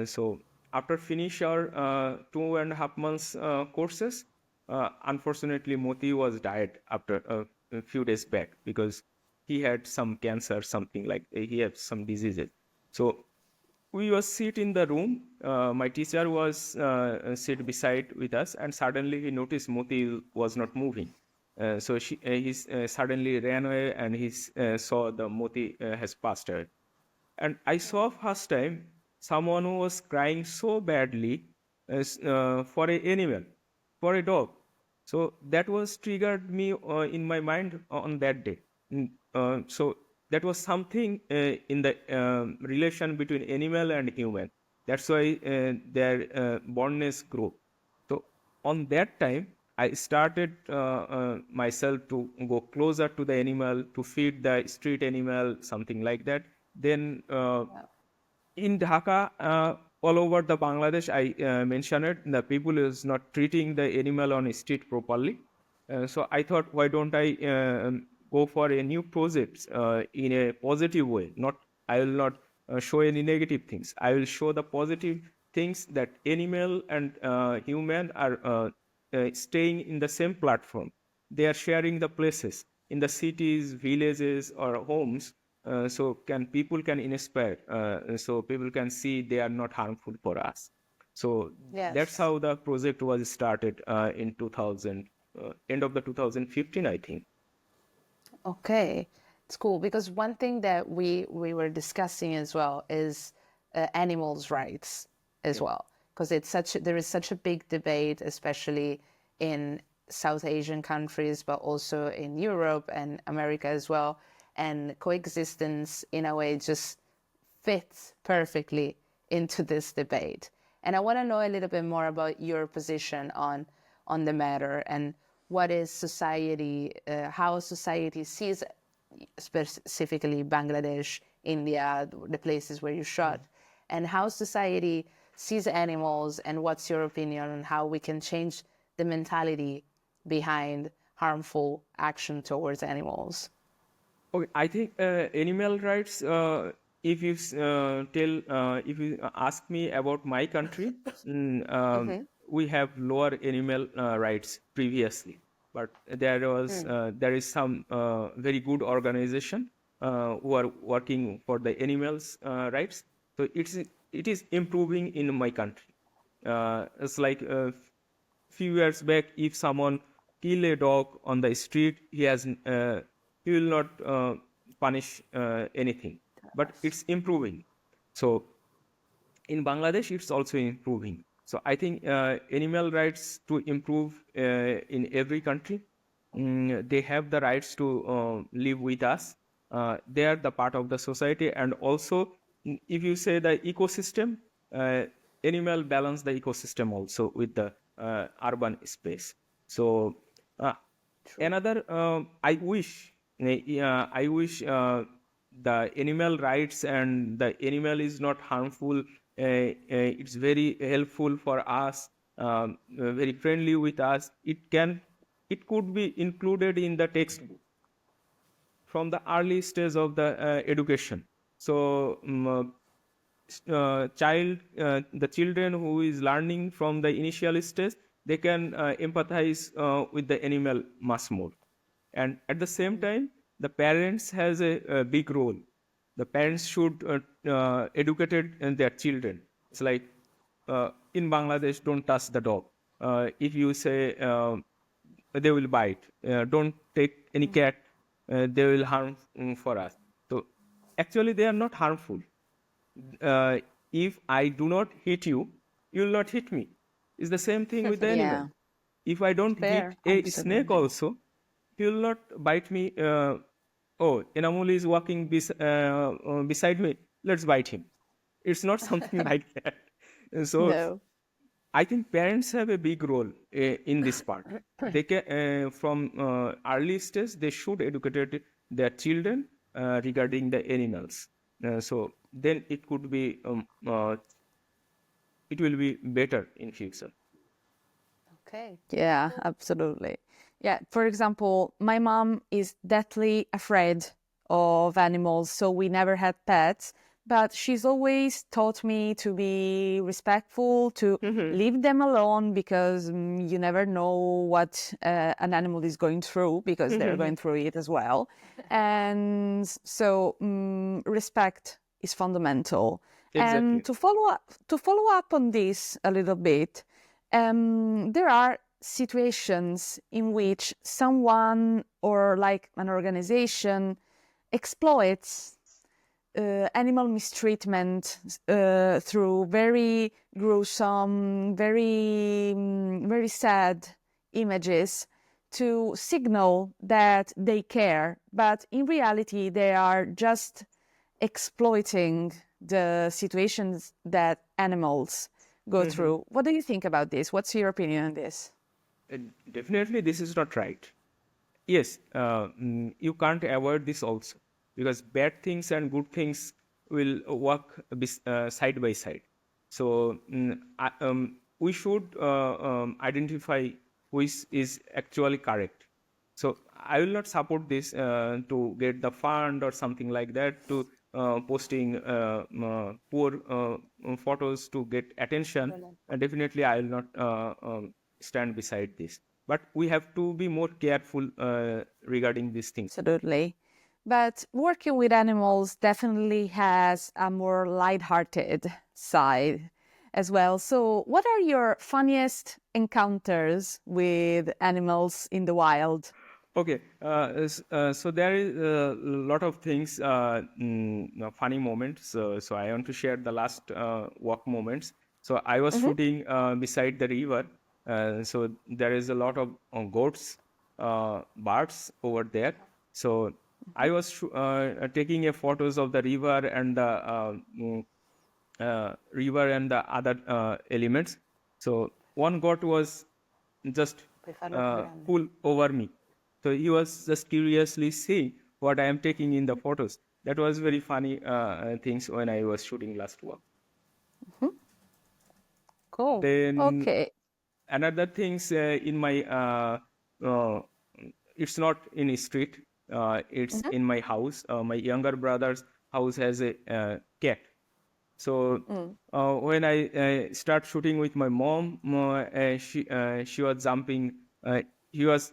So after finish our 2.5 months courses, unfortunately Moti was died after a few days back because he had some cancer, something like he had some diseases. So we was sit in the room. My teacher was sit beside with us, and suddenly he noticed Moti was not moving. So he suddenly ran away, and saw the Moti has passed away. And I saw first time someone who was crying so badly for a animal, for a dog. So that was triggered me in my mind on that day. So that was something in the relation between animal and human. That's why their bondness grow. So on that time, I started myself to go closer to the animal, to feed the street animal, something like that. Then in Dhaka, all over the Bangladesh, I mentioned it, the people is not treating the animal on street properly. So I thought, why don't I go for a new project in a positive way? Not, I will not show any negative things. I will show the positive things that animal and human are staying in the same platform. They are sharing the places in the cities, villages, or homes. So can people can inspire, so people can see they are not harmful for us. So that's Yes. how the project was started in 2000, end of the 2015, I think. Okay, it's cool because one thing that we were discussing as well is animals' rights as Yeah. well, because there is such a big debate, especially in South Asian countries, but also in Europe and America as well. And coexistence, in a way, just fits perfectly into this debate. And I want to know a little bit more about your position on the matter and what is society, how society sees specifically Bangladesh, India, the places where you shot, and how society sees animals, and what's your opinion on how we can change the mentality behind harmful action towards animals? Okay, I think animal rights. If you if you ask me about my country, we have lower animal rights previously, but there is some very good organization who are working for the animals rights. So it is improving in my country. It's like few years back, if someone kill a dog on the street, he will not punish anything, but it's improving. So in Bangladesh, it's also improving. So I think animal rights to improve in every country. They have the rights to live with us. They are the part of the society, and also if you say the ecosystem, uh, animal balance the ecosystem also with the urban space. So uh, another, I wish the animal rights and the animal is not harmful. It's very helpful for us, very friendly with us. It could be included in the textbook from the early stage of the education. So the children who is learning from the initial stage, they can empathize with the animal much more. And at the same time, the parents has a big role. The parents should educate their children. It's like in Bangladesh, don't touch the dog. If you say they will bite, don't take any cat, they will harm for us. So actually, they are not harmful. uh, if I do not hit you, you will not hit me. It's the same thing with the animal. Yeah, If I don't hit Fair. a snake absolutely. also, he will not bite me. Oh, Enamul is walking beside me. Let's bite him. It's not something like that. And so No. I think parents have a big role in this part. They can, from early stage, they should educate their children regarding the animals. So then it will be better in future. Okay. Yeah, absolutely. Yeah, for example, my mom is deathly afraid of animals, so we never had pets, but she's always taught me to be respectful, to leave them alone because you never know what an animal is going through because they're going through it as well. And so respect is fundamental. And Exactly. to follow up on this a little bit, there are situations in which someone or like an organization exploits animal mistreatment through very gruesome, very sad images to signal that they care, but in reality they are just exploiting the situations that animals go through. What do you think about this? What's your opinion on this? Uh, Definitely, this is not right. Yes, you can't avoid this also, because bad things and good things will work side by side. So we should identify which is actually correct. So I will not support this to get the fund or something like that, to posting poor photos to get attention. Definitely, I will not stand beside this. But we have to be more careful regarding these things. Absolutely. But working with animals definitely has a more lighthearted side as well. So, what are your funniest encounters with animals in the wild? Okay, so there is a lot of things, funny moments. So I want to share the last walk moments. So I was Mhm. shooting beside the river. So there is a lot of goats, birds over there. So I was taking a photos of the river and the other elements. So one goat was just Puoi farlo più grande. pull over me. So he was just curiously seeing what I am taking in the photos. That was very funny things when I was shooting last one. Cool. Then Okay. another things in my uh, it's not in street. It's in my house. My younger brother's house has a cat. So when I start shooting with my mom, she was jumping. He was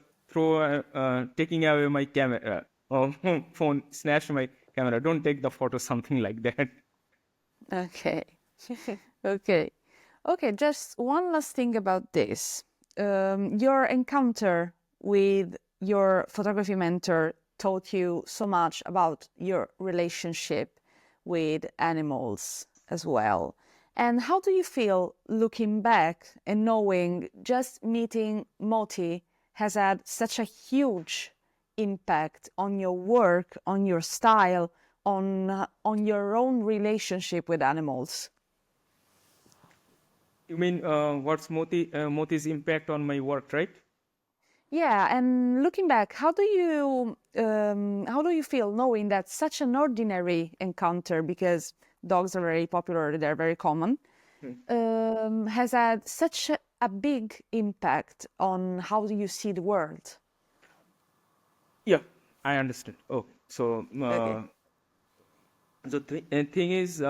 taking away my camera. Phone snatched my camera. Don't take the photo, something like that. Okay. Okay. Okay, just one last thing about this. Your encounter with your photography mentor taught you so much about your relationship with animals as well. And how do you feel looking back and knowing just meeting Moti has had such a huge impact on your work, on your style, on your own relationship with animals? You mean what's Moti's impact on my work, right? Yeah, and looking back, how do you feel knowing that such an ordinary encounter, because dogs are very popular, they're very common, has had such a big impact on how do you see the world? Yeah, I understand. Oh, so Okay. the thing is,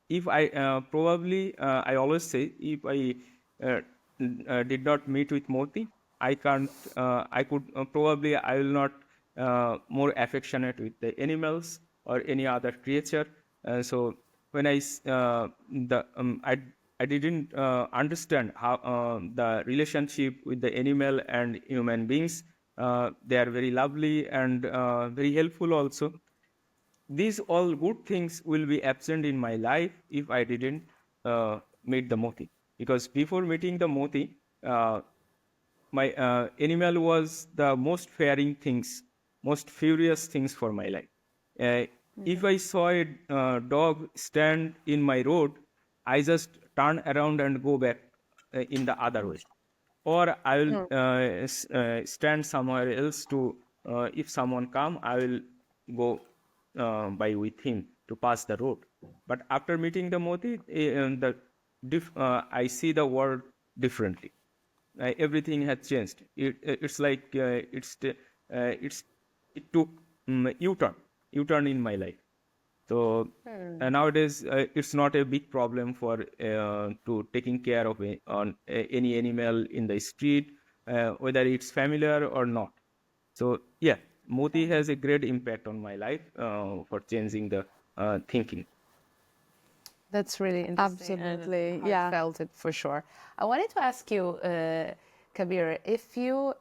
if I probably I always say if I did not meet with Moti, I can't. I could probably I will not more affectionate with the animals or any other creature. So when I didn't understand how the relationship with the animal and human beings. They are very lovely and very helpful also. These all good things will be absent in my life if I didn't meet the Moti. Because before meeting the Moti, my animal was the most fearing things, most furious things for my life. Uh, if I saw a dog stand in my road, I just turn around and go back in the other way, or I will stand somewhere else to. If someone come, I will go by with him to pass the road. But after meeting the Moti, I see the world differently. Everything has changed. It's like it's it took U-turn in my life. So nowadays it's not a big problem for to taking care of any animal in the street, whether it's familiar or not. So yeah, Moti has a great impact on my life for changing the thinking. That's really interesting. Absolutely, And yeah. heartfelt it for sure. I wanted to ask you, Kabir, if you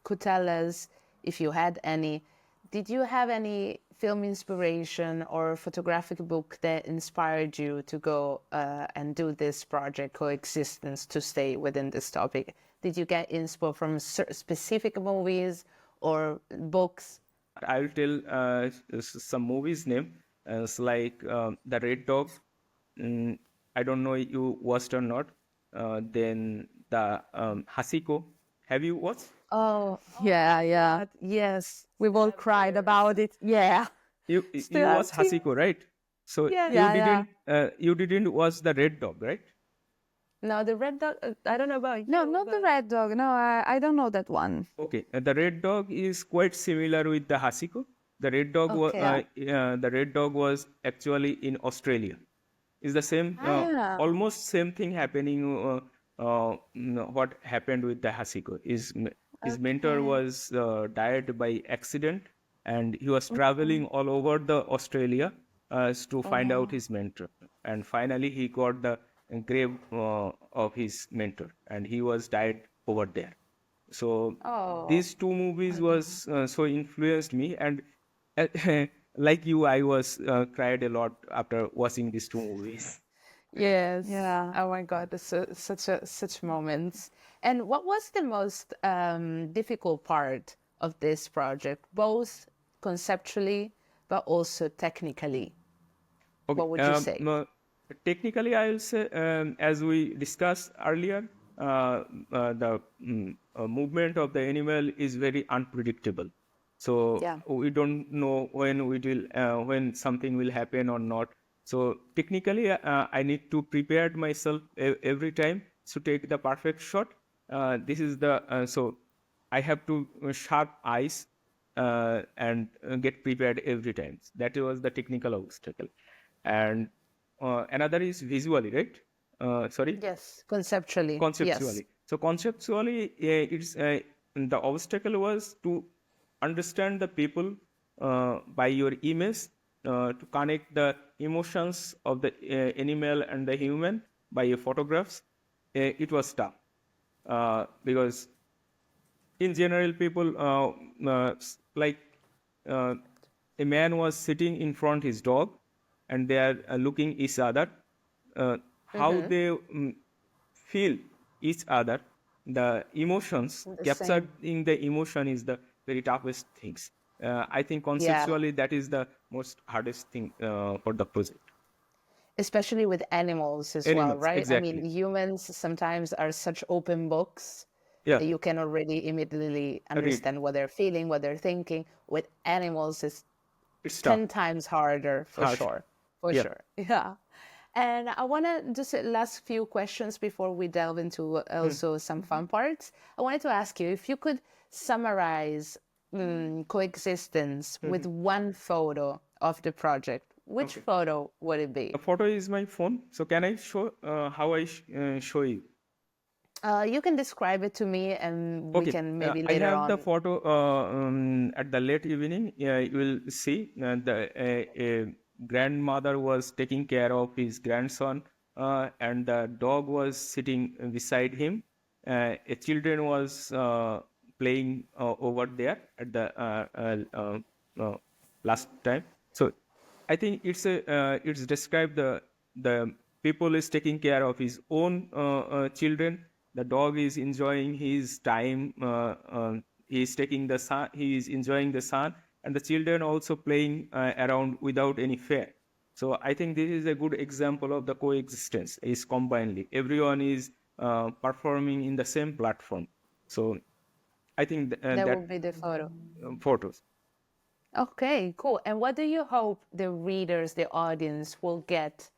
could tell us if you had any, did you have any film inspiration or photographic book that inspired you to go and do this project, Coexistence, to stay within this topic? Did you get inspo from specific movies or books? I will tell some movies name. It's like The Red Dog. Mm, I don't know you watched or not. Then the Hasiko. Have you watched? Oh, yeah, yeah. Yes. We've all cried about it. Yeah. You Still have watched to. Hasiko, right? So Yeah. Yeah. you didn't watch The Red Dog, right? No, the red dog, I don't know about No, you, not the but red dog. No, I don't know that one. Okay, the Red Dog is quite similar with the Hasiko. okay. The Red Dog was actually in Australia. It's the same, Ah, almost same thing happening. What happened with the Hasiko is his mentor Okay. was died by accident, and he was traveling all over the Australia to find out his mentor. And finally, he got the grave of his mentor, and he was died over there. So Oh, these two movies was so influenced me, and uh, like you, I was cried a lot after watching these two movies. yes. yeah. Oh my God, it's such moments. And what was the most difficult part of this project, both conceptually but also technically? Okay. What would you say? Technically, I will say, as we discussed earlier, the movement of the animal is very unpredictable. So Yeah. we don't know when something will happen or not. So technically, I need to prepare myself every time to take the perfect shot. This is the so I have to sharp eyes and get prepared every time. That was the technical obstacle. And another is visually, right? Sorry, Yes, conceptually. Yes. conceptually. So conceptually, it's the obstacle was to understand the people by your image, to connect the emotions of the animal and the human by your photographs. It was tough because in general people like uh, a man was sitting in front his dog and they are looking each other, how Mm-hmm. they feel each other, the emotions, The same. capturing the emotion is the very toughest things. I think Yeah. conceptually that is the most hardest thing for the project. Especially with animals as well, Animals, right? I mean, exactly. humans sometimes are such open books Yeah, that you cannot really immediately read. understand what they're feeling, what they're thinking. With animals, it's It's tough, 10 times harder for harsh. sure. For Yeah. sure. Yeah. And I want to just last few questions before we delve into also some fun parts. I wanted to ask you if you could summarize coexistence with one photo of the project. Which Okay. photo would it be? The photo is my phone. So can I show how I show you? You can describe it to me, and we Okay, can maybe I later have the on. photo at the late evening. You will see the grandmother was taking care of his grandson, and the dog was sitting beside him. A children was playing over there at the last time. So I think it's described the people is taking care of his own children. The dog is enjoying his time. He is taking the sun. He is enjoying the sun, and the children also playing around without any fear. So I think this is a good example of the coexistence. Is combinedly everyone is performing in the same platform. So I think That that would be the photo. photos. Okay, cool. And what do you hope the readers, the audience, will get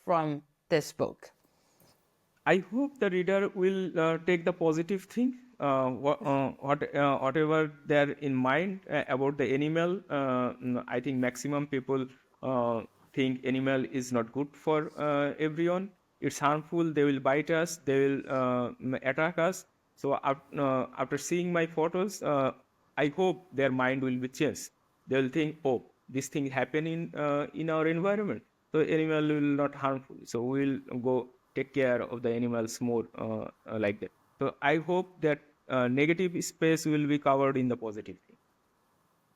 from this book? I hope the reader will take the positive thing, whatever they're in mind about the animal. I think maximum people think animal is not good for everyone. It's harmful. They will bite us. They will attack us. So after seeing my photos, I hope their mind will be changed. They will think, oh, this thing happen in our environment. So animal will not harmful. So we'll go take care of the animals more like that. So I hope that negative space will be covered in the positive thing.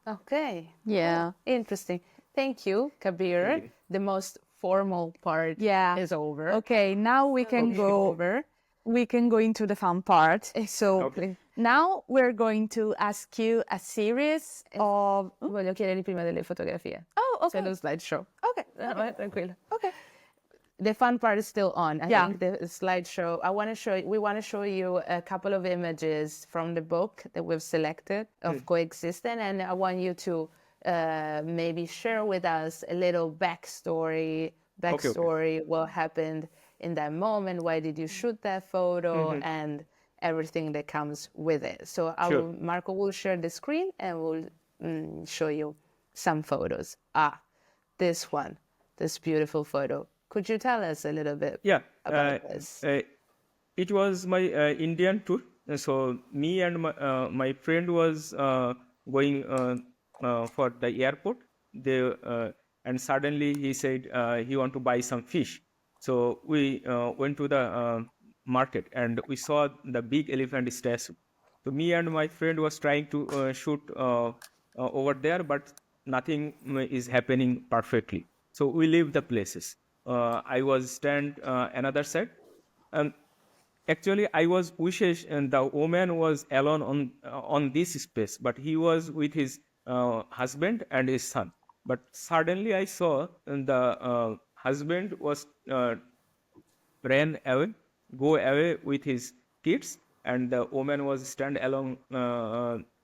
Okay. Cool. Yeah. Interesting. Thank you, Thank Kabir. you. The most formal part Yeah. is over. Okay, now we can Totally go over. we can go into the fun part. So Exactly. now we're going to ask you a series of Voglio chiedergli prima delle fotografie. Oh, C'è okay. lo slideshow. Okay. No, tranquillo. Okay. The fun part is still on. I Yeah. think the slideshow. We want to show you a couple of images from the book that we've selected of Coexistence, and I want you to maybe share with us a little backstory. Okay. What happened in that moment? Why did you shoot that photo? And everything that comes with it. So Sure. Marco will share the screen and we'll show you some photos. This one, this beautiful photo. Could you tell us a little bit Yeah. about this? It was my Indian tour. So me and my friend was going for the airport. They and suddenly he said he want to buy some fish. So we went to the market and we saw the big elephant statue. So me and my friend was trying to shoot over there, but nothing is happening perfectly. So we leave the places. I was stand another side. Um, Actually, I was wishes, and the woman was alone on this space, but he was with his husband and his son. But suddenly, I saw the husband was ran away, go away with his kids, and the woman was stand along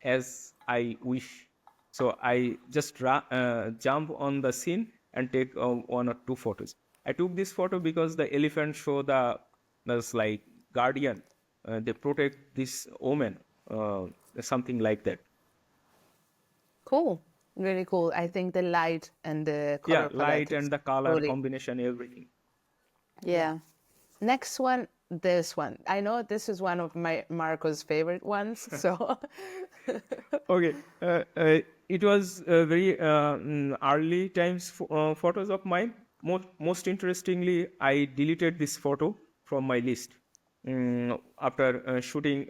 as I wish. So I just jump on the scene and take one or two photos. I took this photo because the elephant show the like guardian. They protect this woman, something like that. Cool. Really cool. I think the light and the Yeah, color palette light is and the color really, combination, everything. yeah. Next one, this one. I know this is one of my Marco's favorite ones. So, Okay, it was very early times photos of mine. Most interestingly, I deleted this photo from my list after shooting.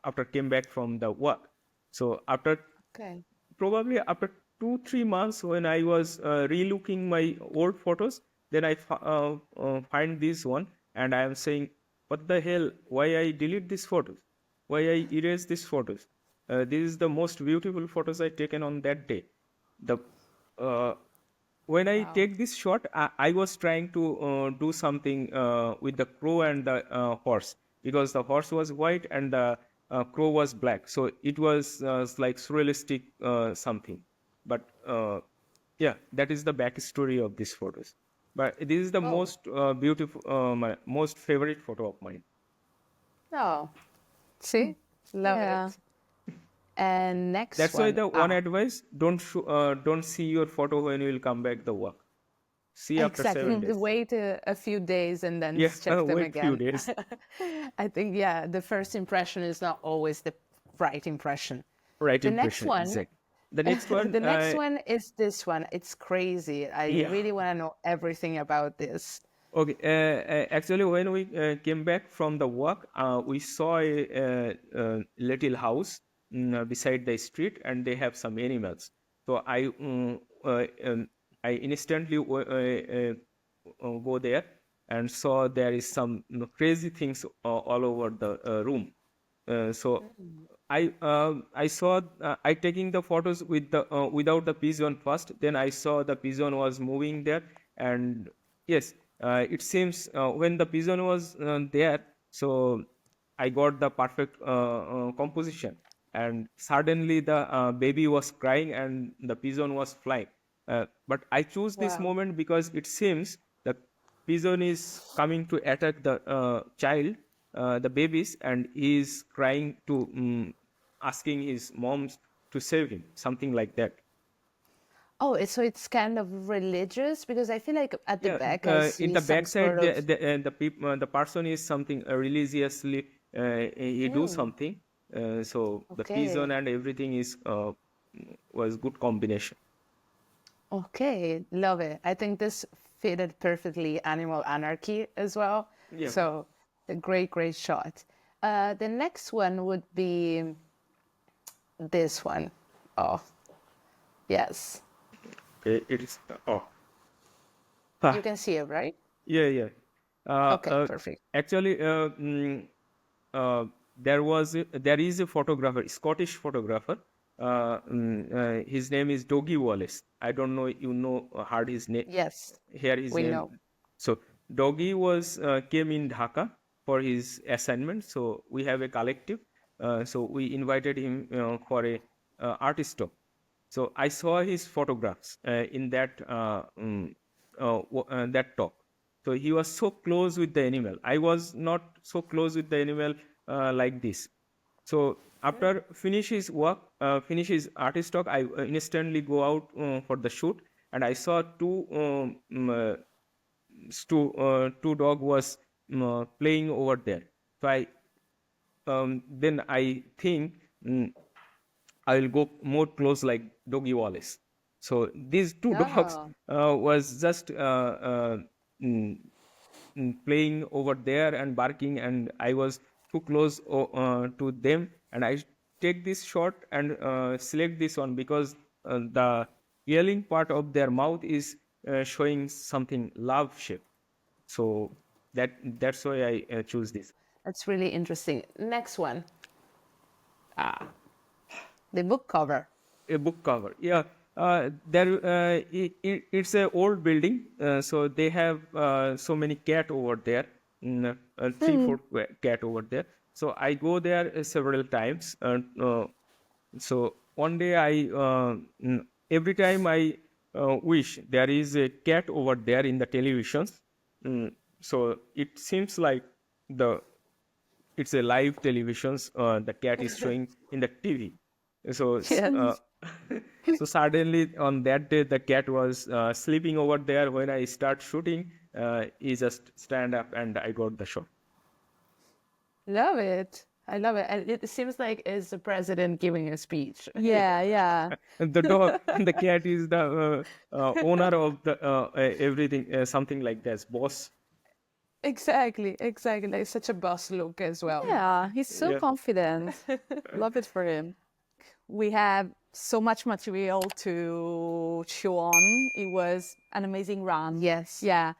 After came back from the work, so after okay. probably after 2 3 months when I was relooking my old photos, then I find this one, and I am saying, what the hell? Why I delete these photos? Why I erase these photos? This is the most beautiful photos I taken on that day. The uh, when I Wow. take this shot, I was trying to do something with the crow and the horse, because the horse was white and the crow was black. So it was like surrealistic something. But yeah, that is the backstory of these photos. But this is the Oh, most beautiful, my most favorite photo of mine. no. See? Love Yeah. it. And next That's why one. the one Ah, advice: don't see your photo when you will come back the work. See after exactly. 7 days. Wait a few days and then Yeah, check them wait few again. days. I think, yeah, the first impression is not always the right impression. Right The next impression, one, exactly. The next one, the next one is this one. It's crazy. I yeah. really want to know everything about this. Okay. Actually, when we came back from the work, we saw a little house beside the street, and they have some animals. So I instantly go there and saw there is some crazy things all over the room. So I saw I taking the photos with the without the pigeon first. Then I saw the pigeon was moving there, and yes, it seems when the pigeon was there, so I got the perfect composition. And suddenly the baby was crying and the pigeon was flying. But I choose this Wow. moment because it seems the pigeon is coming to attack the child, the babies, and he is crying to asking his moms to save him, something like that. Oh, so it's kind of religious because I feel like at the Yeah, back I in see the some backside, sort of. the person is something religiously. He do Mm, something. So the pigeon okay. and everything is was good combination. Okay, love it. I think this fitted perfectly Animal Anarchy as well. Yeah, So, a great, great shot. The next one would be this one. Oh, yes. it is. Oh, You can see it, right? yeah, yeah. Uh, Okay, uh, perfect. actually, uh, there is a photographer, Scottish photographer. His name is Dougie Wallace. I don't know you know heard his name, Yes, hear his we name. know. So Dougie was came in Dhaka for his assignment. So we have a collective. So we invited him for a artist talk. So I saw his photographs in that talk. So he was so close with the animal. I was not so close with the animal like this. So after finish his work, finish his artist talk, I instantly go out for the shoot, and I saw two dog was playing over there. So then I think I will go more close like Doggy Wallace. So these two dogs Oh, was just mm, playing over there and barking, and I was too close to them, and I take this shot and select this one because the yelling part of their mouth is showing something love shape. So that's why I choose this. that's really interesting. Next one. Ah, the book cover. A book cover, yeah. It's a old building, so they have so many cat over there, three Hmm. four cat over there. So I go there several times. So one day every time I wish there is a cat over there in the televisions. mm, so it seems like the it's a live televisions, the cat is showing in the TV. So Yes. so suddenly on that day the cat was sleeping over there. When I start shooting, he just stand up and I got the shot. Love it. I love it. And it seems like it's the president giving a speech. Yeah, yeah. And the dog, the cat is the owner of the everything, something like that, boss. Exactly, exactly. Like such a boss look as well. Yeah, he's so Yeah. confident. Love it for him. We have so much material to chew on. It was an amazing run. Yes. Yeah.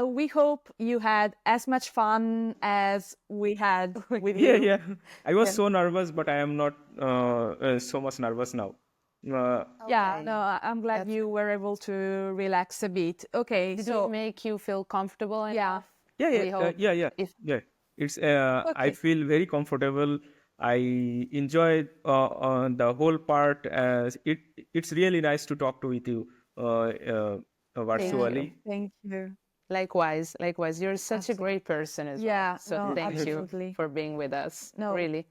We hope you had as much fun as we had with Yeah, you. yeah. I was Yeah. so nervous, but I am not so much nervous now. Yeah, Okay. no, I'm glad you were able to relax a bit. Okay, Did so it make you feel comfortable yeah. enough? Yeah, We yeah, hope yeah, yeah, if yeah. It's I Okay. feel very comfortable. I enjoy the whole part. It's really nice to talk to with you thank you. virtually. Thank you. Likewise, likewise. You're such a great person as well. Yeah, So no, thank you absolutely. for being with us. No, Really.